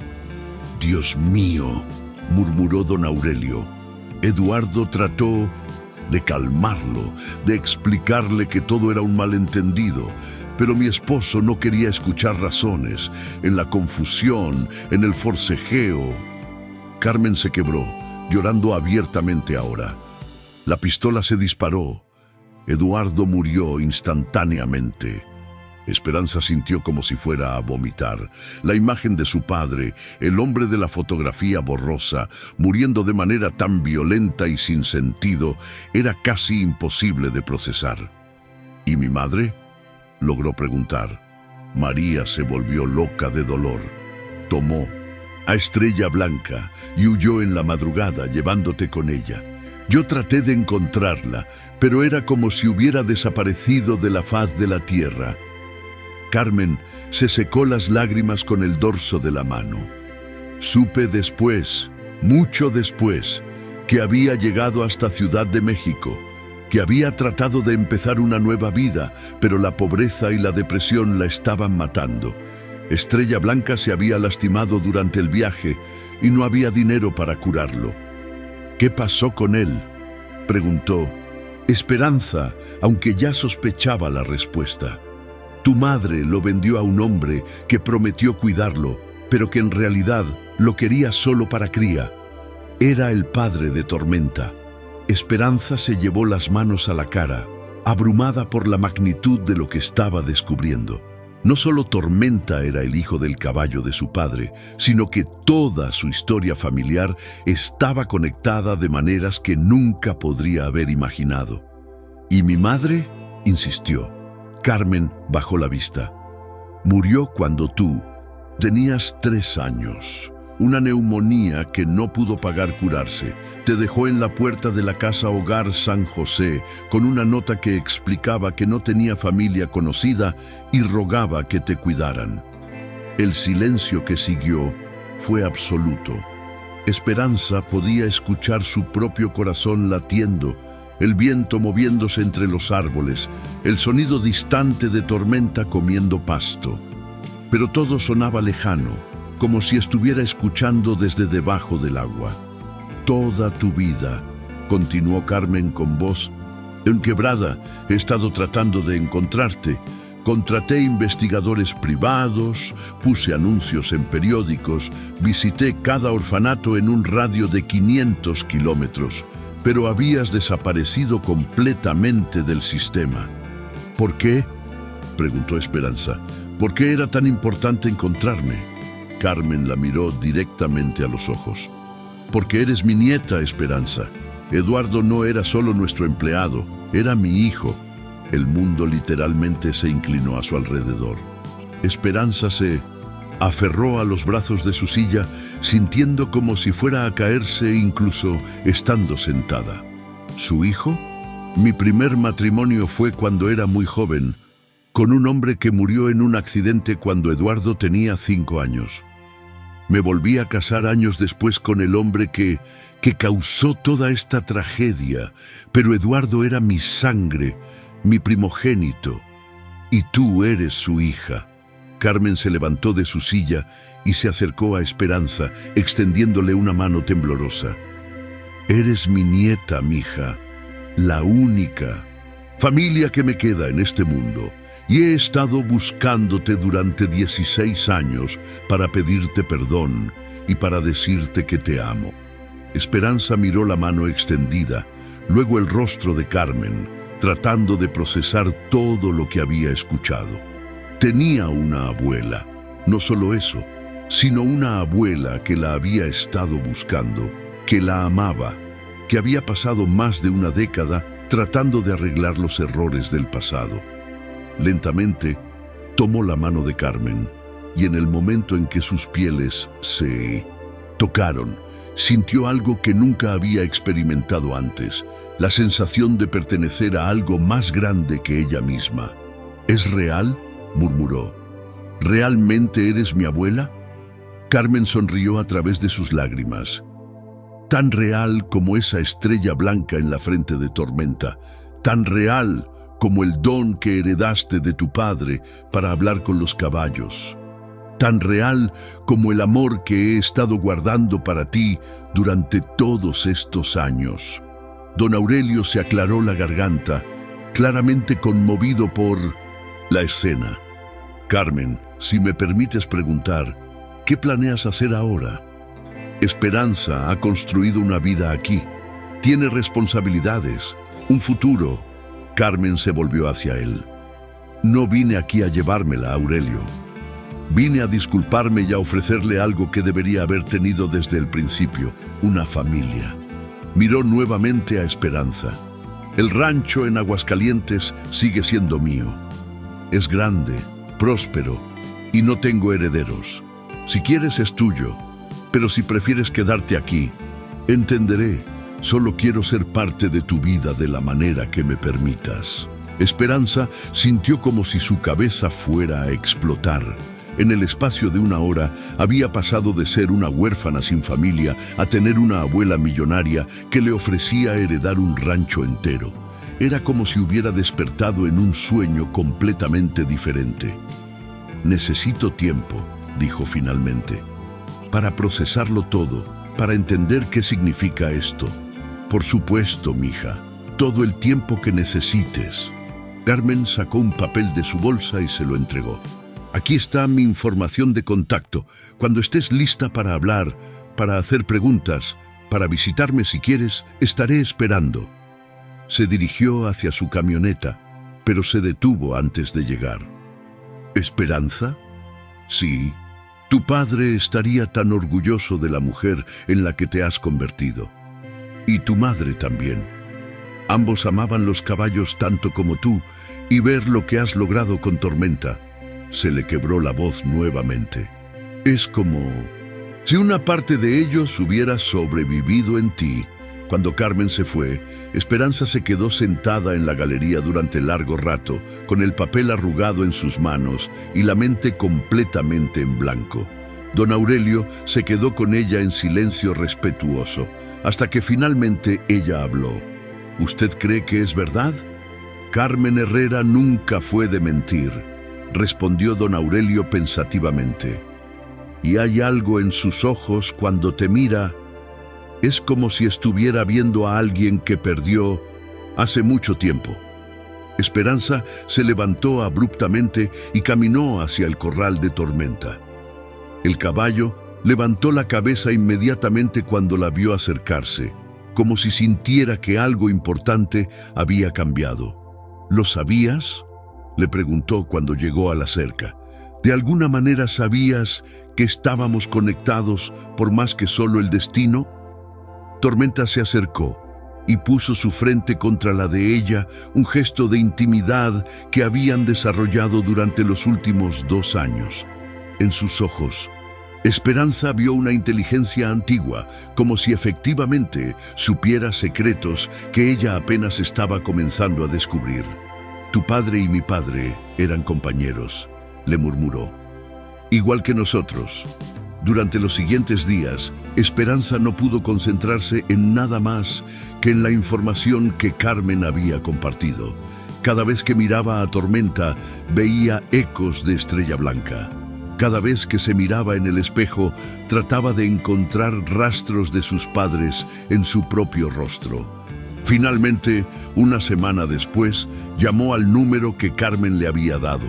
Dios mío, murmuró don Aurelio. Eduardo trató de calmarlo, de explicarle que todo era un malentendido, pero mi esposo no quería escuchar razones. En la confusión, en el forcejeo. Carmen se quebró, llorando abiertamente ahora. La pistola se disparó. Eduardo murió instantáneamente. Esperanza sintió como si fuera a vomitar. La imagen de su padre, el hombre de la fotografía borrosa, muriendo de manera tan violenta y sin sentido, era casi imposible de procesar. ¿Y mi madre?, logró preguntar. María se volvió loca de dolor. Tomó a Estrella Blanca y huyó en la madrugada llevándote con ella. Yo traté de encontrarla, pero era como si hubiera desaparecido de la faz de la tierra. Carmen se secó las lágrimas con el dorso de la mano. Supe después, mucho después, que había llegado hasta Ciudad de México, que había tratado de empezar una nueva vida, pero la pobreza y la depresión la estaban matando. Estrella Blanca se había lastimado durante el viaje y no había dinero para curarlo. ¿Qué pasó con él?, preguntó. Esperanza, aunque ya sospechaba la respuesta. Tu madre lo vendió a un hombre que prometió cuidarlo, pero que en realidad lo quería solo para cría. Era el padre de Tormenta. Esperanza se llevó las manos a la cara, abrumada por la magnitud de lo que estaba descubriendo. No solo Tormenta era el hijo del caballo de su padre, sino que toda su historia familiar estaba conectada de maneras que nunca podría haber imaginado. ¿Y mi madre? Insistió. Carmen bajó la vista. Murió cuando tú tenías 3 años. Una neumonía que no pudo pagar curarse. Te dejó en la puerta de la casa Hogar San José con una nota que explicaba que no tenía familia conocida y rogaba que te cuidaran. El silencio que siguió fue absoluto. Esperanza podía escuchar su propio corazón latiendo, el viento moviéndose entre los árboles, el sonido distante de Tormenta comiendo pasto. Pero todo sonaba lejano, como si estuviera escuchando desde debajo del agua. Toda tu vida, continuó Carmen con voz enquebrada, he estado tratando de encontrarte. Contraté investigadores privados, puse anuncios en periódicos, visité cada orfanato en un radio de 500 kilómetros, pero habías desaparecido completamente del sistema. ¿Por qué?, preguntó Esperanza. ¿Por qué era tan importante encontrarme? Carmen la miró directamente a los ojos. Porque eres mi nieta, Esperanza. Eduardo no era solo nuestro empleado, era mi hijo. El mundo literalmente se inclinó a su alrededor. Esperanza se aferró a los brazos de su silla, sintiendo como si fuera a caerse incluso estando sentada. ¿Su hijo? Mi primer matrimonio fue cuando era muy joven, con un hombre que murió en un accidente cuando Eduardo tenía 5 años. Me volví a casar años después con el hombre que causó toda esta tragedia, pero Eduardo era mi sangre, mi primogénito, y tú eres su hija. Carmen se levantó de su silla y se acercó a Esperanza, extendiéndole una mano temblorosa. Eres mi nieta, mija, la única familia que me queda en este mundo, y he estado buscándote durante 16 años para pedirte perdón y para decirte que te amo. Esperanza miró la mano extendida, luego el rostro de Carmen, tratando de procesar todo lo que había escuchado. Tenía una abuela, no solo eso, sino una abuela que la había estado buscando, que la amaba, que había pasado más de una década tratando de arreglar los errores del pasado. Lentamente, tomó la mano de Carmen, y en el momento en que sus pieles se tocaron, sintió algo que nunca había experimentado antes, la sensación de pertenecer a algo más grande que ella misma. ¿Es real?, murmuró. ¿Realmente eres mi abuela? Carmen sonrió a través de sus lágrimas. Tan real como esa estrella blanca en la frente de Tormenta, tan real como el don que heredaste de tu padre para hablar con los caballos, tan real como el amor que he estado guardando para ti durante todos estos años. Don Aurelio se aclaró la garganta, claramente conmovido por la escena. Carmen, si me permites preguntar, ¿qué planeas hacer ahora? Esperanza ha construido una vida aquí, tiene responsabilidades, un futuro. Carmen se volvió hacia él. No vine aquí a llevármela, Aurelio. Vine a disculparme y a ofrecerle algo que debería haber tenido desde el principio, una familia. Miró nuevamente a Esperanza. El rancho en Aguascalientes sigue siendo mío. Es grande, próspero, y no tengo herederos. Si quieres es tuyo, pero si prefieres quedarte aquí, entenderé. Solo quiero ser parte de tu vida de la manera que me permitas. Esperanza sintió como si su cabeza fuera a explotar. En el espacio de una hora había pasado de ser una huérfana sin familia a tener una abuela millonaria que le ofrecía heredar un rancho entero. Era como si hubiera despertado en un sueño completamente diferente. Necesito tiempo, dijo finalmente, para procesarlo todo, para entender qué significa esto. Por supuesto, mija, todo el tiempo que necesites. Carmen sacó un papel de su bolsa y se lo entregó. Aquí está mi información de contacto. Cuando estés lista para hablar, para hacer preguntas, Para visitarme si quieres, estaré esperando. Se dirigió hacia su camioneta, pero se detuvo antes de llegar. ¿Esperanza? Sí. Tu padre estaría tan orgulloso de la mujer en la que te has convertido. Y tu madre también. Ambos amaban los caballos tanto como tú, y ver lo que has logrado con Tormenta. Se le quebró la voz nuevamente. Es como si una parte de ellos hubiera sobrevivido en ti. Cuando Carmen se fue, Esperanza se quedó sentada en la galería durante largo rato, con el papel arrugado en sus manos y la mente completamente en blanco. Don Aurelio se quedó con ella en silencio respetuoso, hasta que finalmente ella habló. ¿Usted cree que es verdad? Carmen Herrera nunca fue de mentir, respondió don Aurelio pensativamente. Y hay algo en sus ojos cuando te mira. Es como si estuviera viendo a alguien que perdió hace mucho tiempo. Esperanza se levantó abruptamente y caminó hacia el corral de Tormenta. El caballo levantó la cabeza inmediatamente cuando la vio acercarse, como si sintiera que algo importante había cambiado. ¿Lo sabías?, le preguntó cuando llegó a la cerca. ¿De alguna manera sabías que estábamos conectados por más que solo el destino? Tormenta se acercó y puso su frente contra la de ella, un gesto de intimidad que habían desarrollado durante los últimos 2 años. En sus ojos, Esperanza vio una inteligencia antigua, como si efectivamente supiera secretos que ella apenas estaba comenzando a descubrir. Tu padre y mi padre eran compañeros, le murmuró. Igual que nosotros. Durante los siguientes días, Esperanza no pudo concentrarse en nada más que en la información que Carmen había compartido. Cada vez que miraba a Tormenta, veía ecos de Estrella Blanca. Cada vez que se miraba en el espejo, trataba de encontrar rastros de sus padres en su propio rostro. Finalmente, una semana después, llamó al número que Carmen le había dado.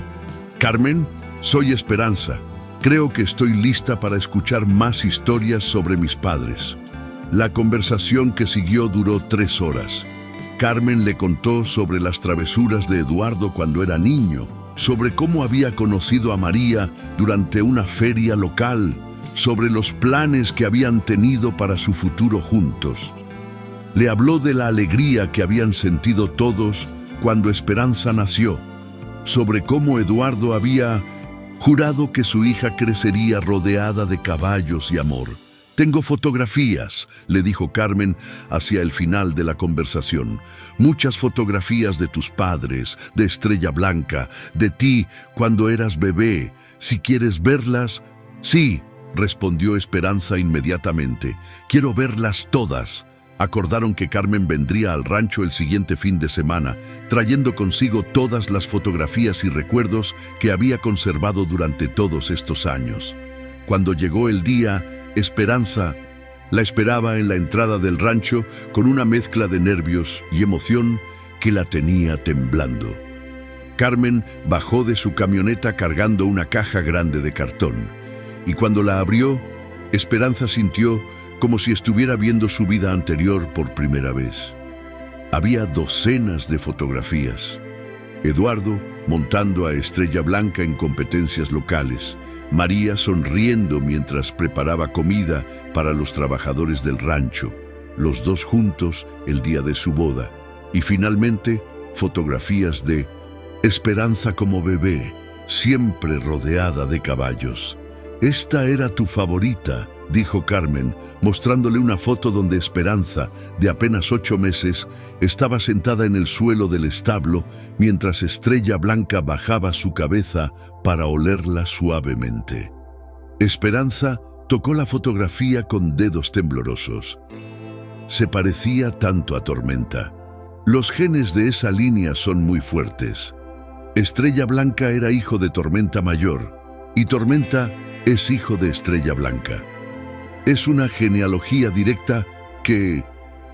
Carmen, soy Esperanza. Creo que estoy lista para escuchar más historias sobre mis padres. La conversación que siguió duró 3 horas. Carmen le contó sobre las travesuras de Eduardo cuando era niño, sobre cómo había conocido a María durante una feria local, sobre los planes que habían tenido para su futuro juntos. Le habló de la alegría que habían sentido todos cuando Esperanza nació, sobre cómo Eduardo había jurado que su hija crecería rodeada de caballos y amor. Tengo fotografías, le dijo Carmen hacia el final de la conversación. Muchas fotografías de tus padres, de Estrella Blanca, de ti cuando eras bebé. Si quieres verlas, sí, respondió Esperanza inmediatamente. Quiero verlas todas. Acordaron que Carmen vendría al rancho el siguiente fin de semana, trayendo consigo todas las fotografías y recuerdos que había conservado durante todos estos años. Cuando llegó el día, Esperanza la esperaba en la entrada del rancho con una mezcla de nervios y emoción que la tenía temblando. Carmen bajó de su camioneta cargando una caja grande de cartón, y cuando la abrió, Esperanza sintió como si estuviera viendo su vida anterior por primera vez. Había docenas de fotografías. Eduardo montando a Estrella Blanca en competencias locales, María sonriendo mientras preparaba comida para los trabajadores del rancho, los dos juntos el día de su boda, y finalmente fotografías de Esperanza como bebé, siempre rodeada de caballos. «Esta era tu favorita», dijo Carmen, mostrándole una foto donde Esperanza, de apenas 8 meses, estaba sentada en el suelo del establo mientras Estrella Blanca bajaba su cabeza para olerla suavemente. Esperanza tocó la fotografía con dedos temblorosos. Se parecía tanto a Tormenta. Los genes de esa línea son muy fuertes. Estrella Blanca era hijo de Tormenta Mayor, y Tormenta es hijo de Estrella Blanca. Es una genealogía directa que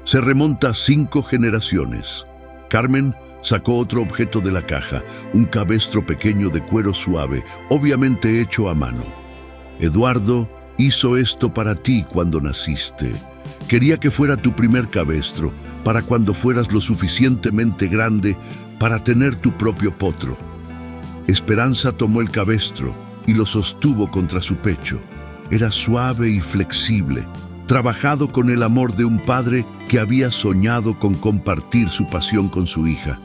se remonta 5 generaciones. Carmen sacó otro objeto de la caja, un cabestro pequeño de cuero suave, obviamente hecho a mano. Eduardo hizo esto para ti cuando naciste. Quería que fuera tu primer cabestro, para cuando fueras lo suficientemente grande para tener tu propio potro. Esperanza tomó el cabestro y lo sostuvo contra su pecho. Era suave y flexible, trabajado con el amor de un padre que había soñado con compartir su pasión con su hija.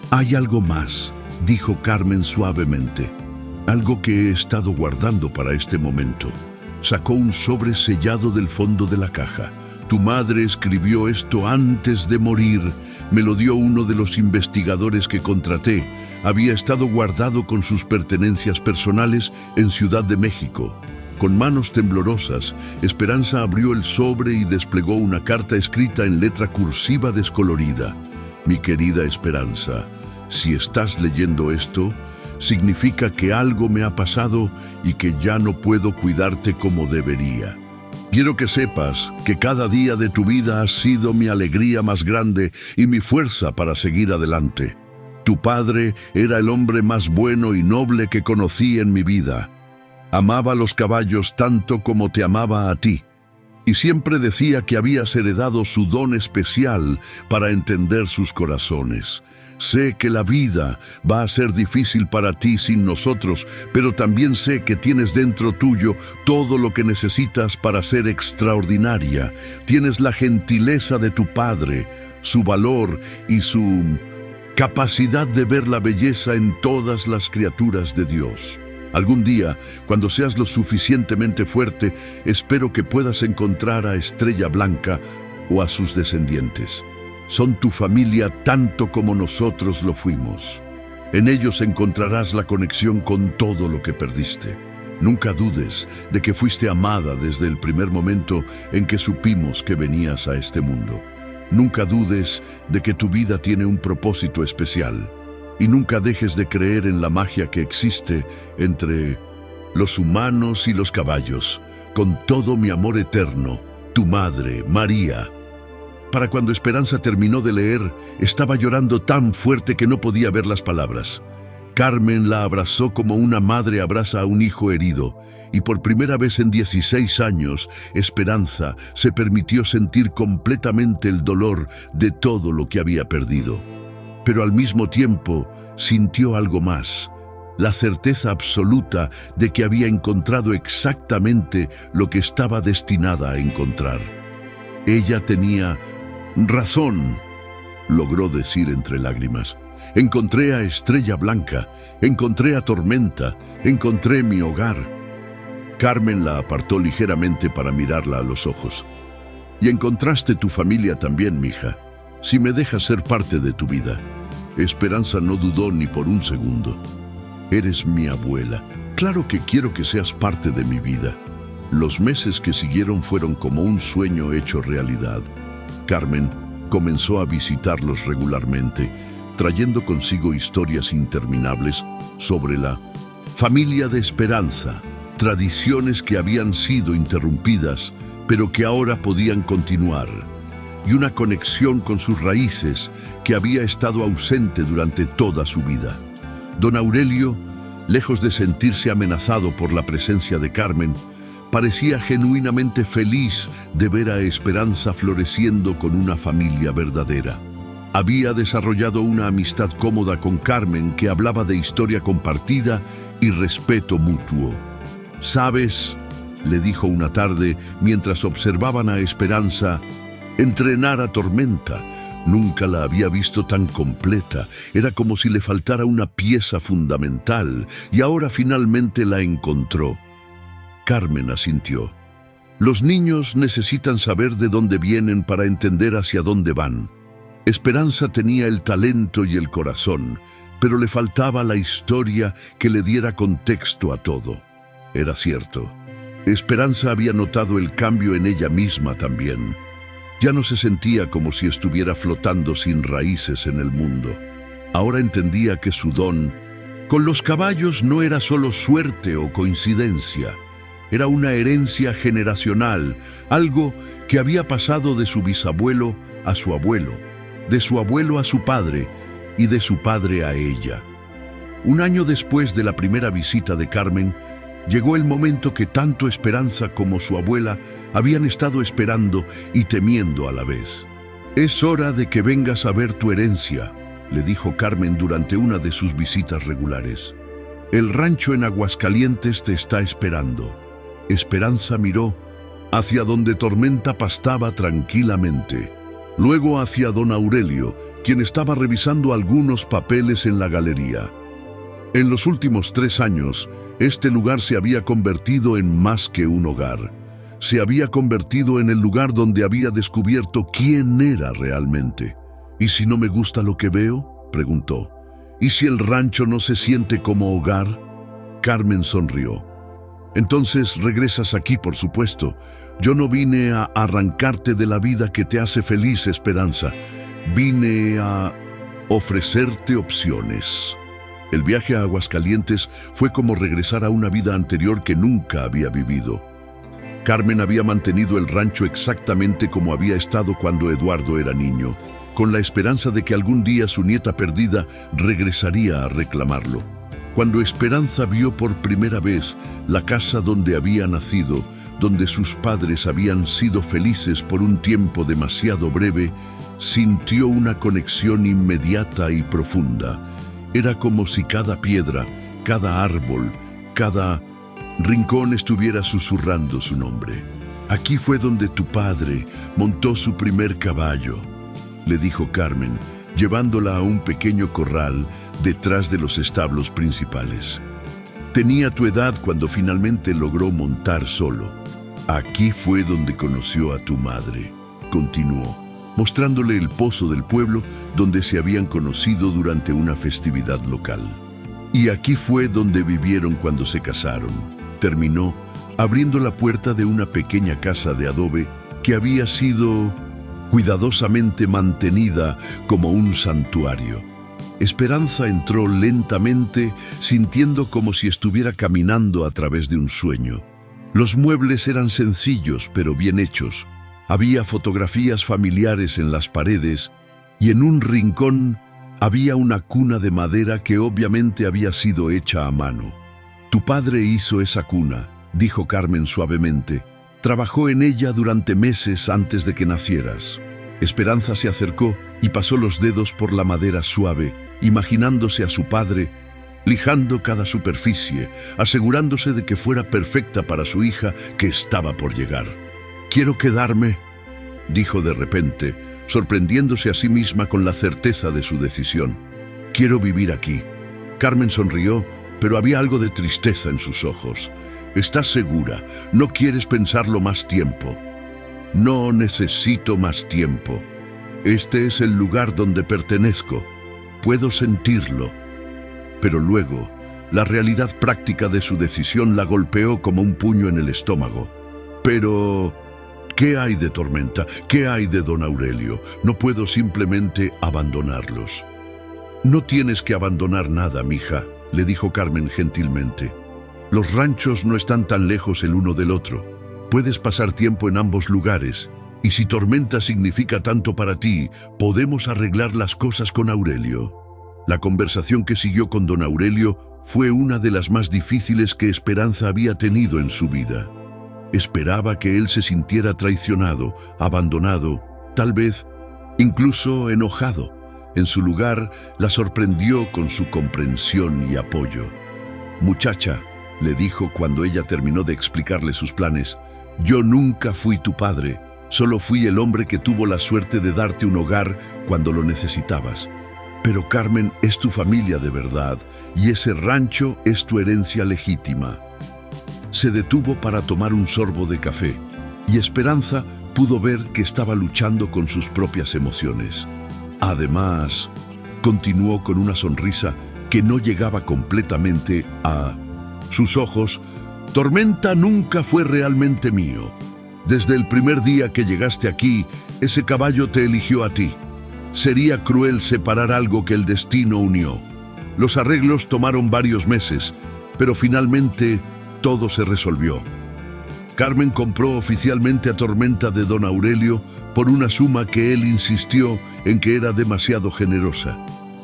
«Hay algo más», dijo Carmen suavemente, «algo que he estado guardando para este momento». Sacó un sobre sellado del fondo de la caja. «Tu madre escribió esto antes de morir. Me lo dio uno de los investigadores que contraté. Había estado guardado con sus pertenencias personales en Ciudad de México». Con manos temblorosas, Esperanza abrió el sobre y desplegó una carta escrita en letra cursiva descolorida. «Mi querida Esperanza, si estás leyendo esto, significa que algo me ha pasado y que ya no puedo cuidarte como debería. Quiero que sepas que cada día de tu vida ha sido mi alegría más grande y mi fuerza para seguir adelante. Tu padre era el hombre más bueno y noble que conocí en mi vida. Amaba a los caballos tanto como te amaba a ti, y siempre decía que habías heredado su don especial para entender sus corazones. Sé que la vida va a ser difícil para ti sin nosotros, pero también sé que tienes dentro tuyo todo lo que necesitas para ser extraordinaria. Tienes la gentileza de tu padre, su valor y su capacidad de ver la belleza en todas las criaturas de Dios. Algún día, cuando seas lo suficientemente fuerte, espero que puedas encontrar a Estrella Blanca o a sus descendientes. Son tu familia tanto como nosotros lo fuimos. En ellos encontrarás la conexión con todo lo que perdiste. Nunca dudes de que fuiste amada desde el primer momento en que supimos que venías a este mundo. Nunca dudes de que tu vida tiene un propósito especial. Y nunca dejes de creer en la magia que existe entre los humanos y los caballos. Con todo mi amor eterno, tu madre, María». Para cuando Esperanza terminó de leer, estaba llorando tan fuerte que no podía ver las palabras. Carmen la abrazó como una madre abraza a un hijo herido, y por primera vez en 16 años, Esperanza se permitió sentir completamente el dolor de todo lo que había perdido. Pero al mismo tiempo sintió algo más, la certeza absoluta de que había encontrado exactamente lo que estaba destinada a encontrar. Ella tenía razón, logró decir entre lágrimas. Encontré a Estrella Blanca, encontré a Tormenta, encontré mi hogar. Carmen la apartó ligeramente para mirarla a los ojos. Y encontraste tu familia también, mija. Si me dejas ser parte de tu vida. Esperanza no dudó ni por un segundo. Eres mi abuela. Claro que quiero que seas parte de mi vida. Los meses que siguieron fueron como un sueño hecho realidad. Carmen comenzó a visitarlos regularmente, trayendo consigo historias interminables sobre la familia de Esperanza, tradiciones que habían sido interrumpidas, pero que ahora podían continuar, y una conexión con sus raíces que había estado ausente durante toda su vida. Don Aurelio, lejos de sentirse amenazado por la presencia de Carmen, parecía genuinamente feliz de ver a Esperanza floreciendo con una familia verdadera. Había desarrollado una amistad cómoda con Carmen que hablaba de historia compartida y respeto mutuo. «¿Sabes?», le dijo una tarde mientras observaban a Esperanza entrenar a Tormenta. Nunca la había visto tan completa. Era como si le faltara una pieza fundamental, y ahora finalmente la encontró. Carmen asintió. Los niños necesitan saber de dónde vienen para entender hacia dónde van. Esperanza tenía el talento y el corazón, pero le faltaba la historia que le diera contexto a todo. Era cierto. Esperanza había notado el cambio en ella misma también. Ya no se sentía como si estuviera flotando sin raíces en el mundo. Ahora entendía que su don con los caballos no era solo suerte o coincidencia. Era una herencia generacional, algo que había pasado de su bisabuelo a su abuelo, de su abuelo a su padre y de su padre a ella. Un año después de la primera visita de Carmen, Llegó el momento que tanto Esperanza como su abuela habían estado esperando y temiendo a la vez. «Es hora de que vengas a ver tu herencia», le dijo Carmen durante una de sus visitas regulares. «El rancho en Aguascalientes te está esperando». Esperanza miró hacia donde Tormenta pastaba tranquilamente, luego hacia don Aurelio, quien estaba revisando algunos papeles en la galería. En los últimos 3 años, este lugar se había convertido en más que un hogar. Se había convertido en el lugar donde había descubierto quién era realmente. «¿Y si no me gusta lo que veo?», preguntó. «¿Y si el rancho no se siente como hogar?». Carmen sonrió. «Entonces regresas aquí, por supuesto. Yo no vine a arrancarte de la vida que te hace feliz, Esperanza. Vine a ofrecerte opciones». El viaje a Aguascalientes fue como regresar a una vida anterior que nunca había vivido. Carmen había mantenido el rancho exactamente como había estado cuando Eduardo era niño, con la esperanza de que algún día su nieta perdida regresaría a reclamarlo. Cuando Esperanza vio por primera vez la casa donde había nacido, donde sus padres habían sido felices por un tiempo demasiado breve, sintió una conexión inmediata y profunda. Era como si cada piedra, cada árbol, cada rincón estuviera susurrando su nombre. «Aquí fue donde tu padre montó su primer caballo», le dijo Carmen, llevándola a un pequeño corral detrás de los establos principales. «Tenía tu edad cuando finalmente logró montar solo. Aquí fue donde conoció a tu madre», continuó, mostrándole el pozo del pueblo donde se habían conocido durante una festividad local. «Y aquí fue donde vivieron cuando se casaron», terminó, abriendo la puerta de una pequeña casa de adobe que había sido cuidadosamente mantenida como un santuario. Esperanza entró lentamente, sintiendo como si estuviera caminando a través de un sueño. Los muebles eran sencillos pero bien hechos. Había fotografías familiares en las paredes y en un rincón había una cuna de madera que obviamente había sido hecha a mano. «Tu padre hizo esa cuna», dijo Carmen suavemente. «Trabajó en ella durante meses antes de que nacieras». Esperanza se acercó y pasó los dedos por la madera suave, imaginándose a su padre lijando cada superficie, asegurándose de que fuera perfecta para su hija que estaba por llegar. «Quiero quedarme», dijo de repente, sorprendiéndose a sí misma con la certeza de su decisión. «Quiero vivir aquí». Carmen sonrió, pero había algo de tristeza en sus ojos. «¿Estás segura? ¿No quieres pensarlo más tiempo?» «No necesito más tiempo. Este es el lugar donde pertenezco. Puedo sentirlo». Pero luego, la realidad práctica de su decisión la golpeó como un puño en el estómago. «Pero ¿qué hay de Tormenta? ¿Qué hay de don Aurelio? No puedo simplemente abandonarlos». «No tienes que abandonar nada, mija», le dijo Carmen gentilmente. «Los ranchos no están tan lejos el uno del otro. Puedes pasar tiempo en ambos lugares. Y si Tormenta significa tanto para ti, podemos arreglar las cosas con Aurelio». La conversación que siguió con don Aurelio fue una de las más difíciles que Esperanza había tenido en su vida. Esperaba que él se sintiera traicionado, abandonado, tal vez incluso enojado. En su lugar, la sorprendió con su comprensión y apoyo. «Muchacha», le dijo cuando ella terminó de explicarle sus planes, «yo nunca fui tu padre, solo fui el hombre que tuvo la suerte de darte un hogar cuando lo necesitabas. Pero Carmen es tu familia de verdad y ese rancho es tu herencia legítima». Se detuvo para tomar un sorbo de café y Esperanza pudo ver que estaba luchando con sus propias emociones. Además, continuó con una sonrisa que no llegaba completamente a sus ojos, «Tormenta nunca fue realmente mío. Desde el primer día que llegaste aquí, ese caballo te eligió a ti. Sería cruel separar algo que el destino unió. Los arreglos tomaron varios meses, pero finalmente todo se resolvió. Carmen compró oficialmente a Tormenta de don Aurelio por una suma que él insistió en que era demasiado generosa.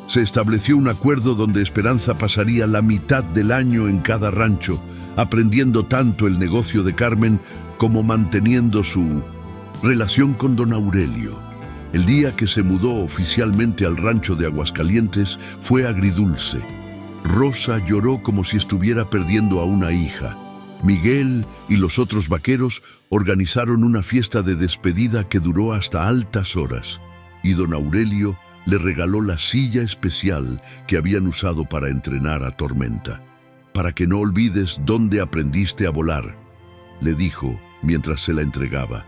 Se estableció un acuerdo donde Esperanza pasaría la mitad del año en cada rancho, aprendiendo tanto el negocio de Carmen como manteniendo su relación con don Aurelio. El día que se mudó oficialmente al rancho de Aguascalientes fue agridulce. Rosa lloró como si estuviera perdiendo a una hija. Miguel y los otros vaqueros organizaron una fiesta de despedida que duró hasta altas horas, y don Aurelio le regaló la silla especial que habían usado para entrenar a Tormenta. «Para que no olvides dónde aprendiste a volar», le dijo mientras se la entregaba.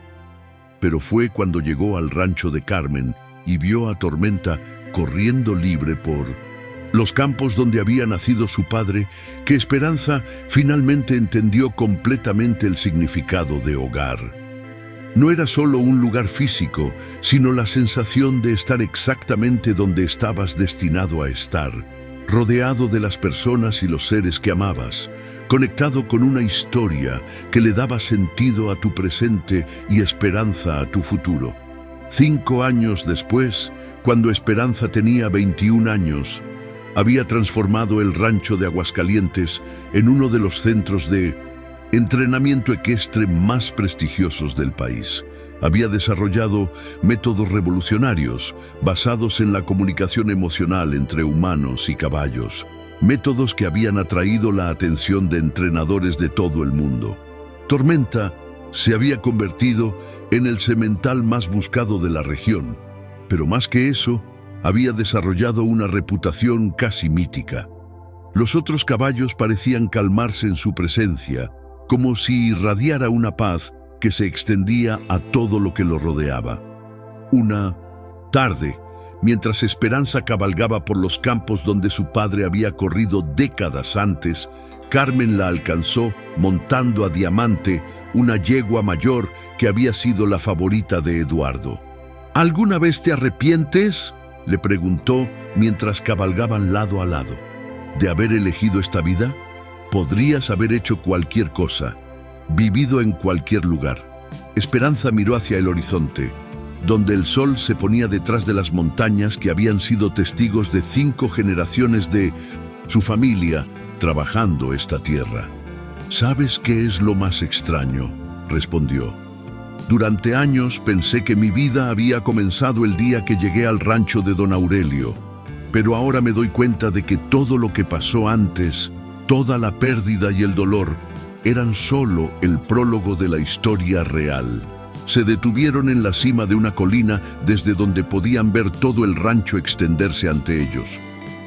Pero fue cuando llegó al rancho de Carmen y vio a Tormenta corriendo libre por los campos donde había nacido su padre, que Esperanza finalmente entendió completamente el significado de hogar. No era solo un lugar físico, sino la sensación de estar exactamente donde estabas destinado a estar, rodeado de las personas y los seres que amabas, conectado con una historia que le daba sentido a tu presente y esperanza a tu futuro. 5 años después, cuando Esperanza tenía 21 años, había transformado el rancho de Aguascalientes en uno de los centros de entrenamiento ecuestre más prestigiosos del país. Había desarrollado métodos revolucionarios basados en la comunicación emocional entre humanos y caballos, métodos que habían atraído la atención de entrenadores de todo el mundo. Tormenta se había convertido en el semental más buscado de la región, pero más que eso, había desarrollado una reputación casi mítica. Los otros caballos parecían calmarse en su presencia, como si irradiara una paz que se extendía a todo lo que lo rodeaba. Una tarde, mientras Esperanza cabalgaba por los campos donde su padre había corrido décadas antes, Carmen la alcanzó montando a Diamante, una yegua mayor que había sido la favorita de Eduardo. «¿Alguna vez te arrepientes?», le preguntó mientras cabalgaban lado a lado. «¿De haber elegido esta vida? Podrías haber hecho cualquier cosa, vivido en cualquier lugar». Esperanza miró hacia el horizonte, donde el sol se ponía detrás de las montañas que habían sido testigos de 5 generaciones de su familia trabajando esta tierra. «¿Sabes qué es lo más extraño?», respondió. «Durante años pensé que mi vida había comenzado el día que llegué al rancho de don Aurelio, pero ahora me doy cuenta de que todo lo que pasó antes, toda la pérdida y el dolor, eran solo el prólogo de la historia real». Se detuvieron en la cima de una colina desde donde podían ver todo el rancho extenderse ante ellos.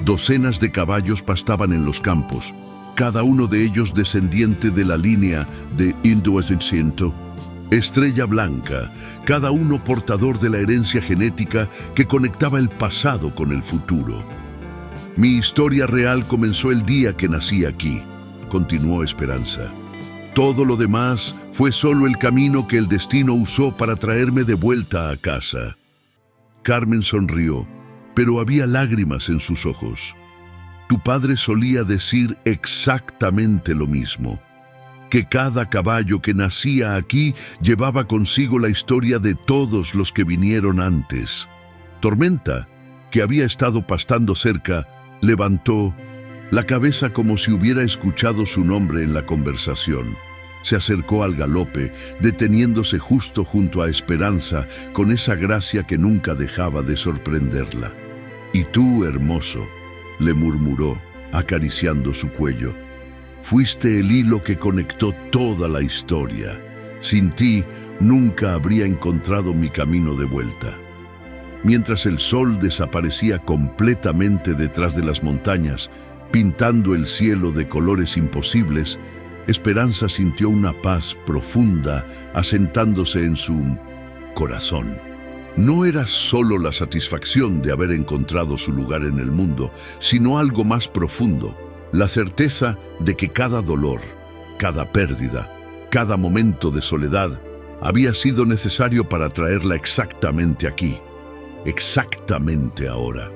Docenas de caballos pastaban en los campos, cada uno de ellos descendiente de la línea de Indoesiento, Estrella Blanca, cada uno portador de la herencia genética que conectaba el pasado con el futuro. «Mi historia real comenzó el día que nací aquí», continuó Esperanza. «Todo lo demás fue solo el camino que el destino usó para traerme de vuelta a casa». Carmen sonrió, pero había lágrimas en sus ojos. «Tu padre solía decir exactamente lo mismo, que cada caballo que nacía aquí llevaba consigo la historia de todos los que vinieron antes». Tormenta, que había estado pastando cerca, levantó la cabeza como si hubiera escuchado su nombre en la conversación. Se acercó al galope, deteniéndose justo junto a Esperanza, con esa gracia que nunca dejaba de sorprenderla. «Y tú, hermoso», le murmuró, acariciando su cuello, «fuiste el hilo que conectó toda la historia. Sin ti, nunca habría encontrado mi camino de vuelta». Mientras el sol desaparecía completamente detrás de las montañas, pintando el cielo de colores imposibles, Esperanza sintió una paz profunda asentándose en su corazón. No era solo la satisfacción de haber encontrado su lugar en el mundo, sino algo más profundo, la certeza de que cada dolor, cada pérdida, cada momento de soledad había sido necesario para traerla exactamente aquí, exactamente ahora.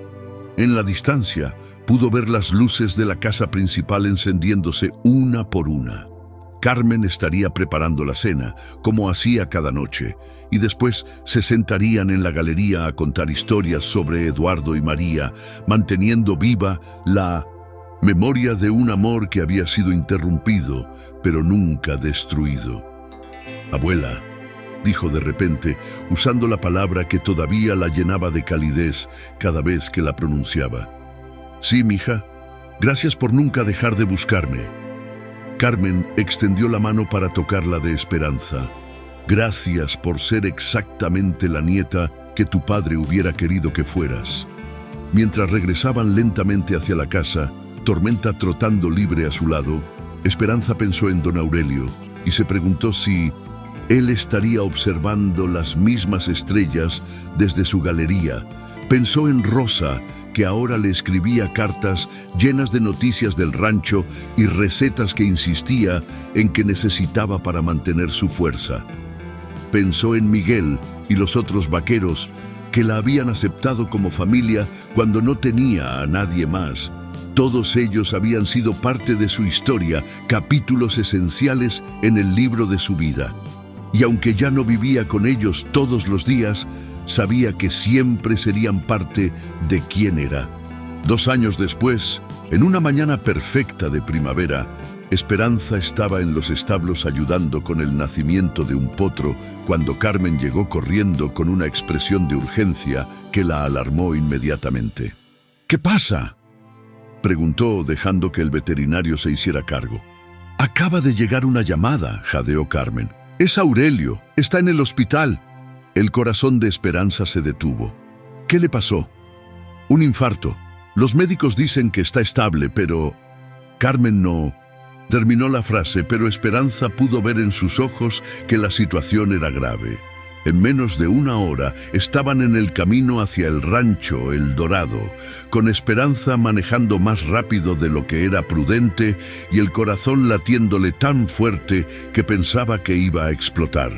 En la distancia, pudo ver las luces de la casa principal encendiéndose una por una. Carmen estaría preparando la cena, como hacía cada noche, y después se sentarían en la galería a contar historias sobre Eduardo y María, manteniendo viva la memoria de un amor que había sido interrumpido, pero nunca destruido. «Abuela», dijo de repente, usando la palabra que todavía la llenaba de calidez cada vez que la pronunciaba. «Sí, mija, gracias por nunca dejar de buscarme». Carmen extendió la mano para tocarla de Esperanza. «Gracias por ser exactamente la nieta que tu padre hubiera querido que fueras». Mientras regresaban lentamente hacia la casa, Tormenta trotando libre a su lado, Esperanza pensó en don Aurelio y se preguntó si él estaría observando las mismas estrellas desde su galería. Pensó en Rosa, que ahora le escribía cartas llenas de noticias del rancho y recetas que insistía en que necesitaba para mantener su fuerza. Pensó en Miguel y los otros vaqueros que la habían aceptado como familia cuando no tenía a nadie más. Todos ellos habían sido parte de su historia, capítulos esenciales en el libro de su vida. Y aunque ya no vivía con ellos todos los días, sabía que siempre serían parte de quién era. 2 años después, en una mañana perfecta de primavera, Esperanza estaba en los establos ayudando con el nacimiento de un potro cuando Carmen llegó corriendo con una expresión de urgencia que la alarmó inmediatamente. «¿Qué pasa?», preguntó, dejando que el veterinario se hiciera cargo. «Acaba de llegar una llamada», jadeó Carmen. «Es Aurelio, está en el hospital». El corazón de Esperanza se detuvo. «¿Qué le pasó?» «Un infarto. Los médicos dicen que está estable, pero...» Carmen no terminó la frase, pero Esperanza pudo ver en sus ojos que la situación era grave. En menos de 1 hora estaban en el camino hacia el rancho El Dorado, con Esperanza manejando más rápido de lo que era prudente y el corazón latiéndole tan fuerte que pensaba que iba a explotar.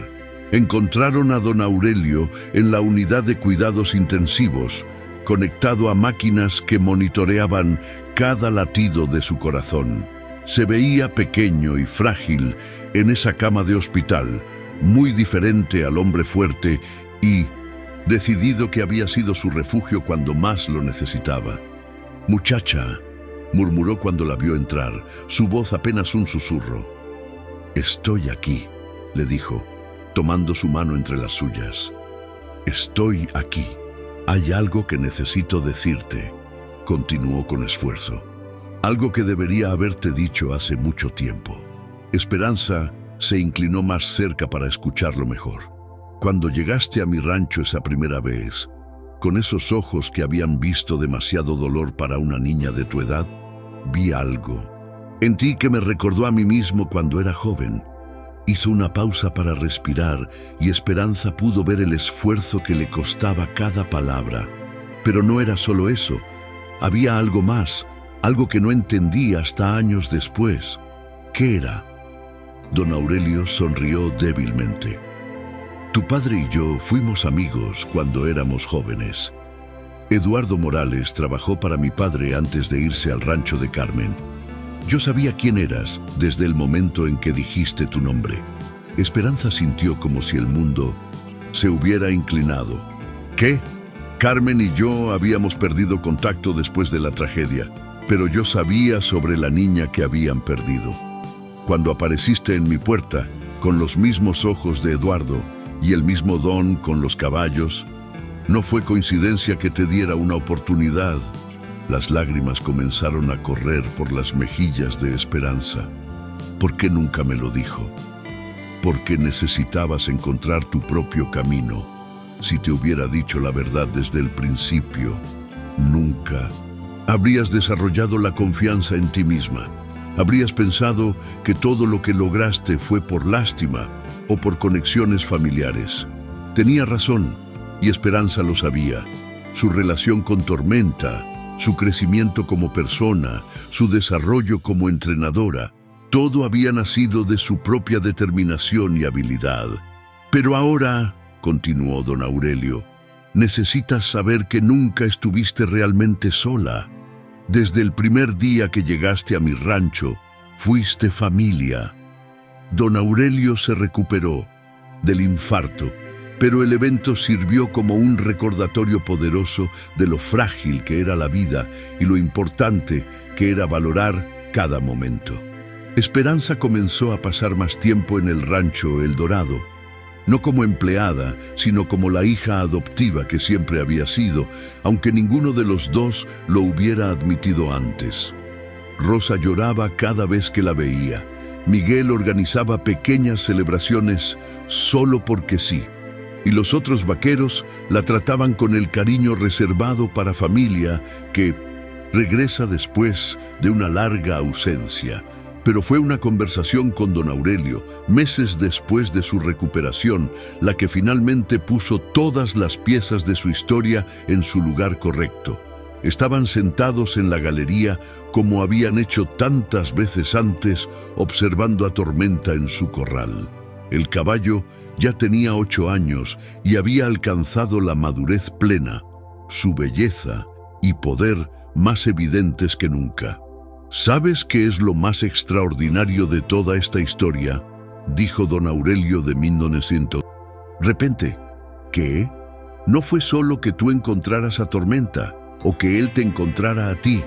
Encontraron a don Aurelio en la unidad de cuidados intensivos, conectado a máquinas que monitoreaban cada latido de su corazón. Se veía pequeño y frágil en esa cama de hospital, muy diferente al hombre fuerte y decidido que había sido su refugio cuando más lo necesitaba. «Muchacha», murmuró cuando la vio entrar, su voz apenas un susurro. «Estoy aquí», le dijo, tomando su mano entre las suyas. «Estoy aquí. Hay algo que necesito decirte», continuó con esfuerzo. «Algo que debería haberte dicho hace mucho tiempo». Esperanza se inclinó más cerca para escucharlo mejor. «Cuando llegaste a mi rancho esa primera vez, con esos ojos que habían visto demasiado dolor para una niña de tu edad, vi algo en ti que me recordó a mí mismo cuando era joven». Hizo una pausa para respirar y Esperanza pudo ver el esfuerzo que le costaba cada palabra. Pero no era solo eso. Había algo más, algo que no entendí hasta años después. ¿Qué era? Don Aurelio sonrió débilmente. «Tu padre y yo fuimos amigos cuando éramos jóvenes. Eduardo Morales trabajó para mi padre antes de irse al rancho de Carmen. Yo sabía quién eras desde el momento en que dijiste tu nombre». Esperanza sintió como si el mundo se hubiera inclinado. «¿Qué?» Carmen y yo habíamos perdido contacto después de la tragedia, pero yo sabía sobre la niña que habían perdido. Cuando apareciste en mi puerta, con los mismos ojos de Eduardo y el mismo don con los caballos, no fue coincidencia que te diera una oportunidad». Las lágrimas comenzaron a correr por las mejillas de Esperanza. «¿Por qué nunca me lo dijo?» «Porque necesitabas encontrar tu propio camino. Si te hubiera dicho la verdad desde el principio, nunca habrías desarrollado la confianza en ti misma. Habrías pensado que todo lo que lograste fue por lástima o por conexiones familiares». Tenía razón, y Esperanza lo sabía. Su relación con Tormenta, su crecimiento como persona, su desarrollo como entrenadora, todo había nacido de su propia determinación y habilidad. «Pero ahora», continuó don Aurelio, «necesitas saber que nunca estuviste realmente sola. Desde el primer día que llegaste a mi rancho, fuiste familia». Don Aurelio se recuperó del infarto pero el evento sirvió como un recordatorio poderoso de lo frágil que era la vida y lo importante que era valorar cada momento. Esperanza comenzó a pasar más tiempo en el rancho El Dorado, no como empleada, sino como la hija adoptiva que siempre había sido, aunque ninguno de los dos lo hubiera admitido antes. Rosa lloraba cada vez que la veía. Miguel organizaba pequeñas celebraciones solo porque sí, y los otros vaqueros la trataban con el cariño reservado para familia que regresa después de una larga ausencia. Pero fue una conversación con don Aurelio, meses después de su recuperación, la que finalmente puso todas las piezas de su historia en su lugar correcto. Estaban sentados en la galería como habían hecho tantas veces antes, observando a Tormenta en su corral. El caballo ya tenía 8 años y había alcanzado la madurez plena, su belleza y poder más evidentes que nunca. ¿Sabes qué es lo más extraordinario de toda esta historia?, dijo don Aurelio de 1900. Repente, ¿qué? No fue solo que tú encontraras a Tormenta o que él te encontrara a ti.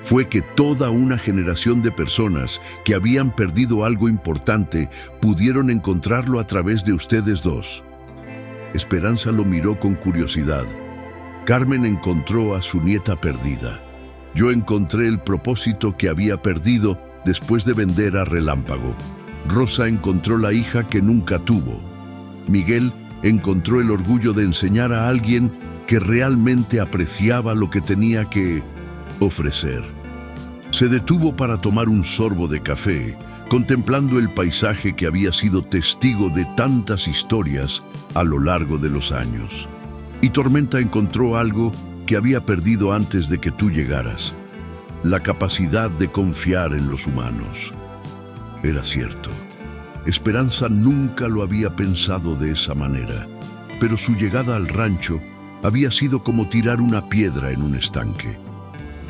Fue que toda una generación de personas que habían perdido algo importante pudieron encontrarlo a través de ustedes dos. Esperanza lo miró con curiosidad. Carmen encontró a su nieta perdida. Yo encontré el propósito que había perdido después de vender a Relámpago. Rosa encontró la hija que nunca tuvo. Miguel encontró el orgullo de enseñar a alguien que realmente apreciaba lo que tenía que ofrecer. Se detuvo para tomar un sorbo de café, contemplando el paisaje que había sido testigo de tantas historias a lo largo de los años. Y Tormenta encontró algo que había perdido antes de que tú llegaras: la capacidad de confiar en los humanos. Era cierto. Esperanza nunca lo había pensado de esa manera, pero su llegada al rancho había sido como tirar una piedra en un estanque.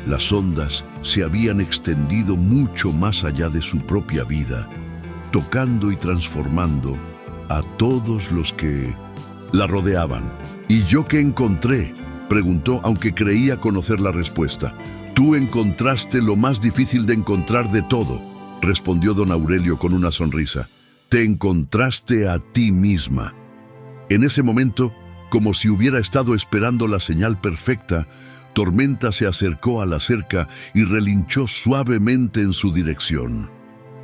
Las ondas se habían extendido mucho más allá de su propia vida, tocando y transformando a todos los que la rodeaban. ¿Y yo qué encontré?, preguntó, aunque creía conocer la respuesta. Tú encontraste lo más difícil de encontrar de todo, respondió don Aurelio con una sonrisa. Te encontraste a ti misma. En ese momento, como si hubiera estado esperando la señal perfecta, Tormenta se acercó a la cerca y relinchó suavemente en su dirección.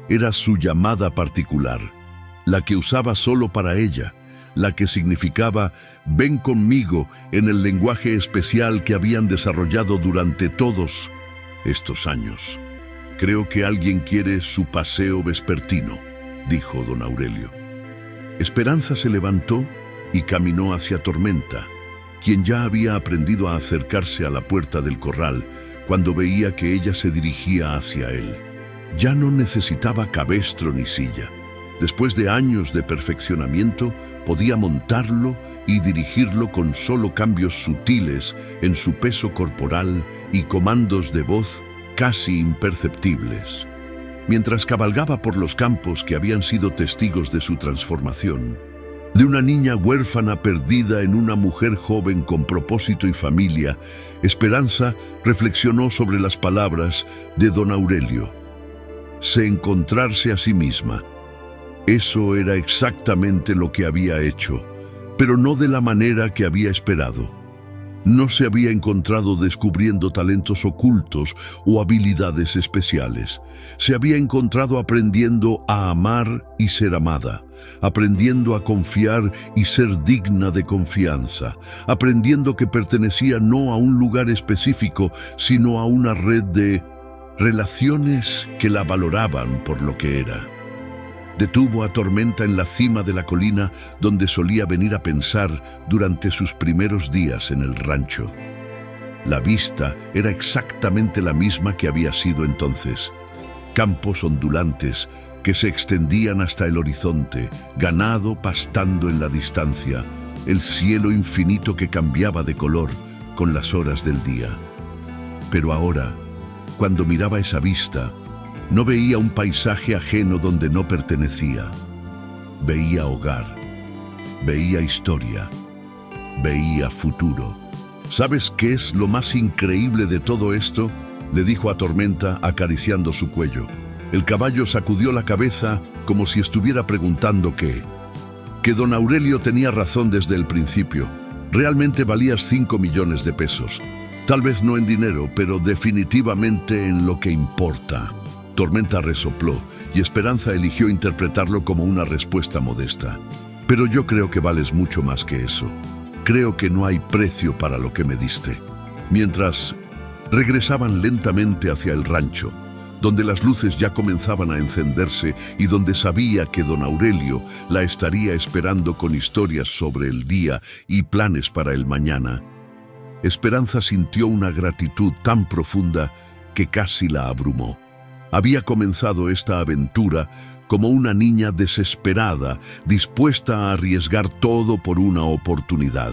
Era su llamada particular, la que usaba solo para ella, la que significaba «ven conmigo» en el lenguaje especial que habían desarrollado durante todos estos años. Creo que alguien quiere su paseo vespertino, dijo don Aurelio. Esperanza se levantó y caminó hacia Tormenta, quien ya había aprendido a acercarse a la puerta del corral cuando veía que ella se dirigía hacia él. Ya no necesitaba cabestro ni silla. Después de años de perfeccionamiento, podía montarlo y dirigirlo con solo cambios sutiles en su peso corporal y comandos de voz casi imperceptibles. Mientras cabalgaba por los campos que habían sido testigos de su transformación, de una niña huérfana perdida en una mujer joven con propósito y familia, Esperanza reflexionó sobre las palabras de don Aurelio. Se encontrarse a sí misma. Eso era exactamente lo que había hecho, pero no de la manera que había esperado. No se había encontrado descubriendo talentos ocultos o habilidades especiales. Se había encontrado aprendiendo a amar y ser amada, aprendiendo a confiar y ser digna de confianza, aprendiendo que pertenecía no a un lugar específico, sino a una red de relaciones que la valoraban por lo que era. Detuvo a Tormenta en la cima de la colina donde solía venir a pensar durante sus primeros días en el rancho. La vista era exactamente la misma que había sido entonces. Campos ondulantes que se extendían hasta el horizonte, ganado pastando en la distancia, el cielo infinito que cambiaba de color con las horas del día. Pero ahora, cuando miraba esa vista, no veía un paisaje ajeno donde no pertenecía. Veía hogar. Veía historia, veía futuro. ¿Sabes qué es lo más increíble de todo esto?, le dijo a Tormenta acariciando su cuello. El caballo sacudió la cabeza como si estuviera preguntando qué. Que don Aurelio tenía razón desde el principio. Realmente valías 5 millones de pesos. Tal vez no en dinero, pero definitivamente en lo que importa. Tormenta resopló y Esperanza eligió interpretarlo como una respuesta modesta. Pero yo creo que vales mucho más que eso. Creo que no hay precio para lo que me diste. Mientras regresaban lentamente hacia el rancho, donde las luces ya comenzaban a encenderse y donde sabía que don Aurelio la estaría esperando con historias sobre el día y planes para el mañana, Esperanza sintió una gratitud tan profunda que casi la abrumó. Había comenzado esta aventura como una niña desesperada, dispuesta a arriesgar todo por una oportunidad.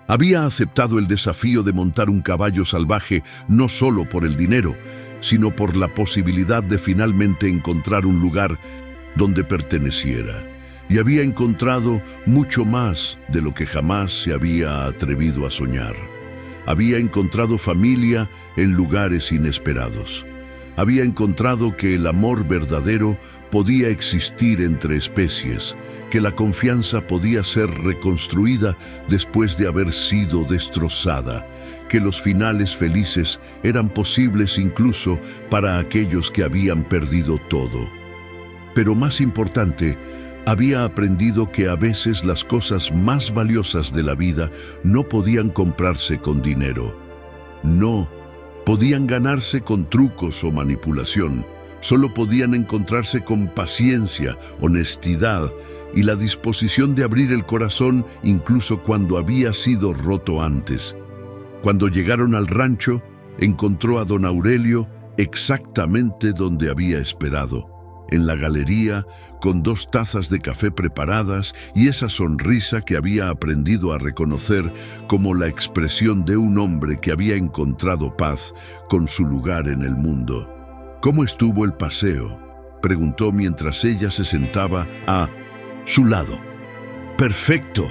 Había aceptado el desafío de montar un caballo salvaje no solo por el dinero, sino por la posibilidad de finalmente encontrar un lugar donde perteneciera. Y había encontrado mucho más de lo que jamás se había atrevido a soñar. Había encontrado familia en lugares inesperados. Había encontrado que el amor verdadero podía existir entre especies, que la confianza podía ser reconstruida después de haber sido destrozada, que los finales felices eran posibles incluso para aquellos que habían perdido todo. Pero más importante, había aprendido que a veces las cosas más valiosas de la vida no podían comprarse con dinero. No podían ganarse con trucos o manipulación. Solo podían encontrarse con paciencia, honestidad y la disposición de abrir el corazón incluso cuando había sido roto antes. Cuando llegaron al rancho, encontró a don Aurelio exactamente donde había esperado, en la galería, con 2 tazas de café preparadas y esa sonrisa que había aprendido a reconocer como la expresión de un hombre que había encontrado paz con su lugar en el mundo. ¿Cómo estuvo el paseo?, preguntó mientras ella se sentaba a su lado. «Perfecto»,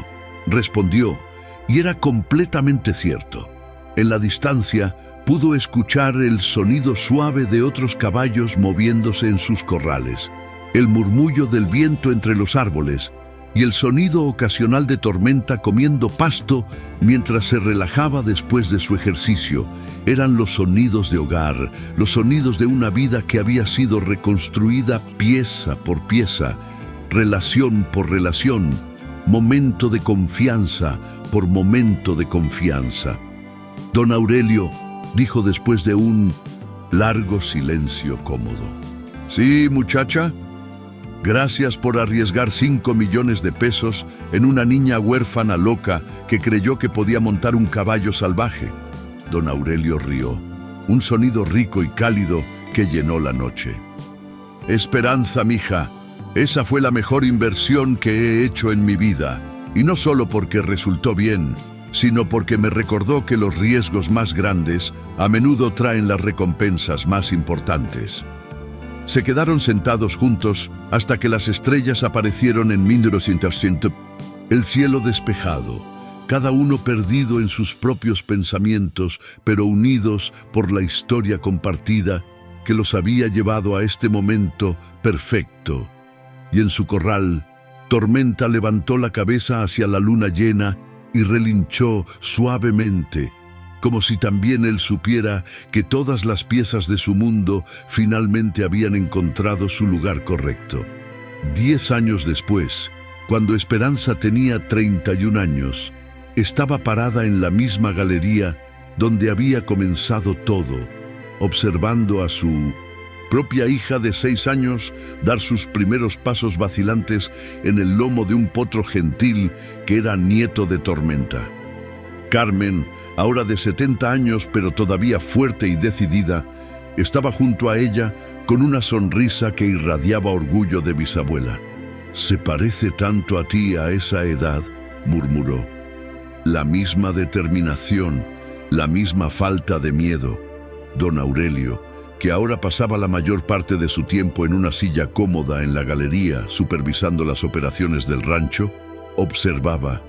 respondió, y era completamente cierto. En la distancia pudo escuchar el sonido suave de otros caballos moviéndose en sus corrales, el murmullo del viento entre los árboles y el sonido ocasional de Tormenta comiendo pasto mientras se relajaba después de su ejercicio. Eran los sonidos de hogar, los sonidos de una vida que había sido reconstruida pieza por pieza, relación por relación, momento de confianza por momento de confianza. Don Aurelio dijo después de un largo silencio cómodo: «Sí, muchacha, gracias por arriesgar 5 millones de pesos en una niña huérfana loca que creyó que podía montar un caballo salvaje». Don Aurelio rió, un sonido rico y cálido que llenó la noche. «Esperanza, mija, esa fue la mejor inversión que he hecho en mi vida, y no solo porque resultó bien, sino porque me recordó que los riesgos más grandes a menudo traen las recompensas más importantes». Se quedaron sentados juntos hasta que las estrellas aparecieron en 1900. El cielo despejado, cada uno perdido en sus propios pensamientos, pero unidos por la historia compartida que los había llevado a este momento perfecto. Y en su corral, Tormenta levantó la cabeza hacia la luna llena y relinchó suavemente, como si también él supiera que todas las piezas de su mundo finalmente habían encontrado su lugar correcto. 10 años después, cuando Esperanza tenía 31 años, estaba parada en la misma galería donde había comenzado todo, observando a su propia hija de 6 años dar sus primeros pasos vacilantes en el lomo de un potro gentil que era nieto de Tormenta. Carmen, ahora de 70 años pero todavía fuerte y decidida, estaba junto a ella con una sonrisa que irradiaba orgullo de bisabuela. «Se parece tanto a ti a esa edad», murmuró. «La misma determinación, la misma falta de miedo». Don Aurelio, que ahora pasaba la mayor parte de su tiempo en una silla cómoda en la galería supervisando las operaciones del rancho, observaba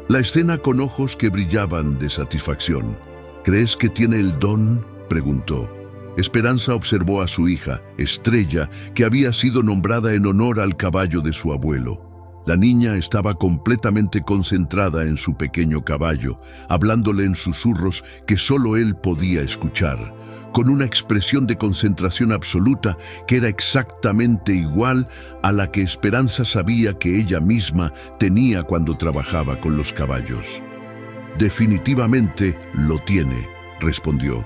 la escena con ojos que brillaban de satisfacción. ¿Crees que tiene el don?, preguntó. Esperanza observó a su hija, Estrella, que había sido nombrada en honor al caballo de su abuelo. La niña estaba completamente concentrada en su pequeño caballo, hablándole en susurros que solo él podía escuchar, con una expresión de concentración absoluta que era exactamente igual a la que Esperanza sabía que ella misma tenía cuando trabajaba con los caballos. «Definitivamente lo tiene», respondió,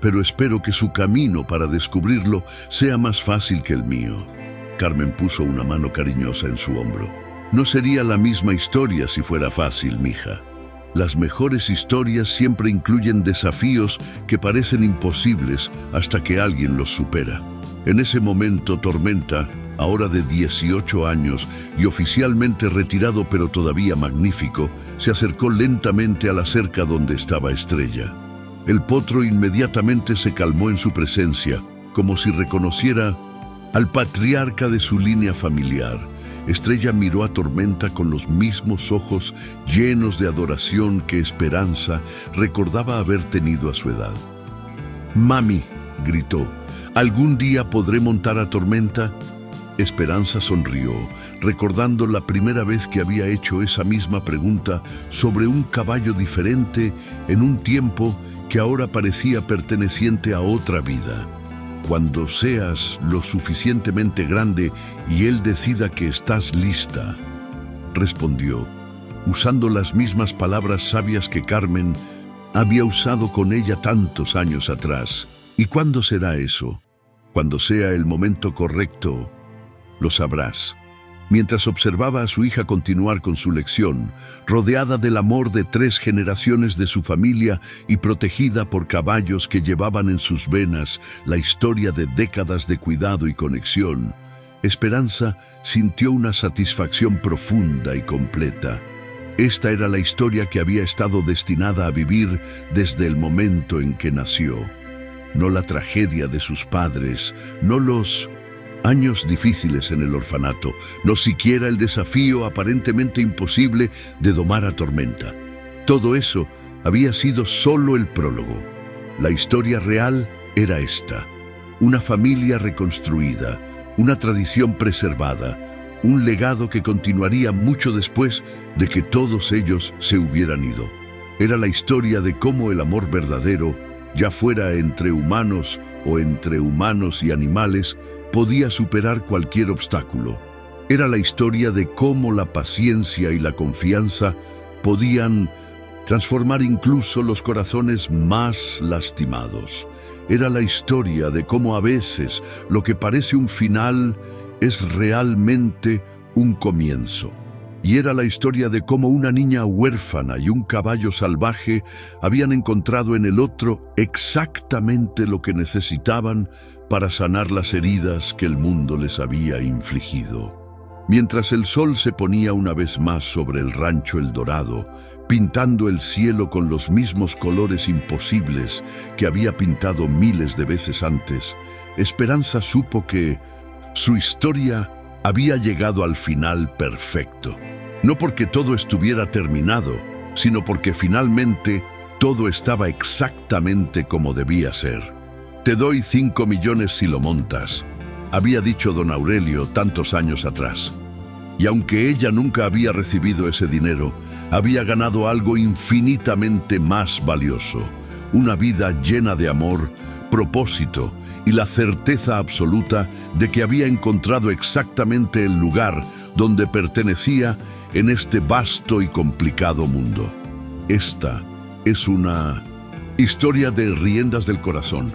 «pero espero que su camino para descubrirlo sea más fácil que el mío». Carmen puso una mano cariñosa en su hombro. «No sería la misma historia si fuera fácil, mija. Las mejores historias siempre incluyen desafíos que parecen imposibles hasta que alguien los supera». En ese momento, Tormenta, ahora de 18 años y oficialmente retirado pero todavía magnífico, se acercó lentamente a la cerca donde estaba Estrella. El potro inmediatamente se calmó en su presencia, como si reconociera al patriarca de su línea familiar. Estrella miró a Tormenta con los mismos ojos llenos de adoración que Esperanza recordaba haber tenido a su edad. «Mami», gritó, «¿algún día podré montar a Tormenta?» Esperanza sonrió, recordando la primera vez que había hecho esa misma pregunta sobre un caballo diferente en un tiempo que ahora parecía perteneciente a otra vida. «Cuando seas lo suficientemente grande y él decida que estás lista», respondió, usando las mismas palabras sabias que Carmen había usado con ella tantos años atrás. «¿Y cuándo será eso?» «Cuando sea el momento correcto, lo sabrás». Mientras observaba a su hija continuar con su lección, rodeada del amor de 3 generaciones de su familia y protegida por caballos que llevaban en sus venas la historia de décadas de cuidado y conexión, Esperanza sintió una satisfacción profunda y completa. Esta era la historia que había estado destinada a vivir desde el momento en que nació. No la tragedia de sus padres, no los años difíciles en el orfanato, no siquiera el desafío aparentemente imposible de domar a Tormenta. Todo eso había sido solo el prólogo. La historia real era esta: una familia reconstruida, una tradición preservada, un legado que continuaría mucho después de que todos ellos se hubieran ido. Era la historia de cómo el amor verdadero, ya fuera entre humanos o entre humanos y animales, podía superar cualquier obstáculo. Era la historia de cómo la paciencia y la confianza podían transformar incluso los corazones más lastimados. Era la historia de cómo a veces lo que parece un final es realmente un comienzo. Y era la historia de cómo una niña huérfana y un caballo salvaje habían encontrado en el otro exactamente lo que necesitaban para sanar las heridas que el mundo les había infligido. Mientras el sol se ponía una vez más sobre el rancho El Dorado, pintando el cielo con los mismos colores imposibles que había pintado miles de veces antes, Esperanza supo que su historia había llegado al final perfecto. No porque todo estuviera terminado, sino porque finalmente todo estaba exactamente como debía ser. «Te doy 5 millones si lo montas», había dicho don Aurelio tantos años atrás. Y aunque ella nunca había recibido ese dinero, había ganado algo infinitamente más valioso: una vida llena de amor, propósito y la certeza absoluta de que había encontrado exactamente el lugar donde pertenecía en este vasto y complicado mundo. Esta es una historia de riendas del corazón.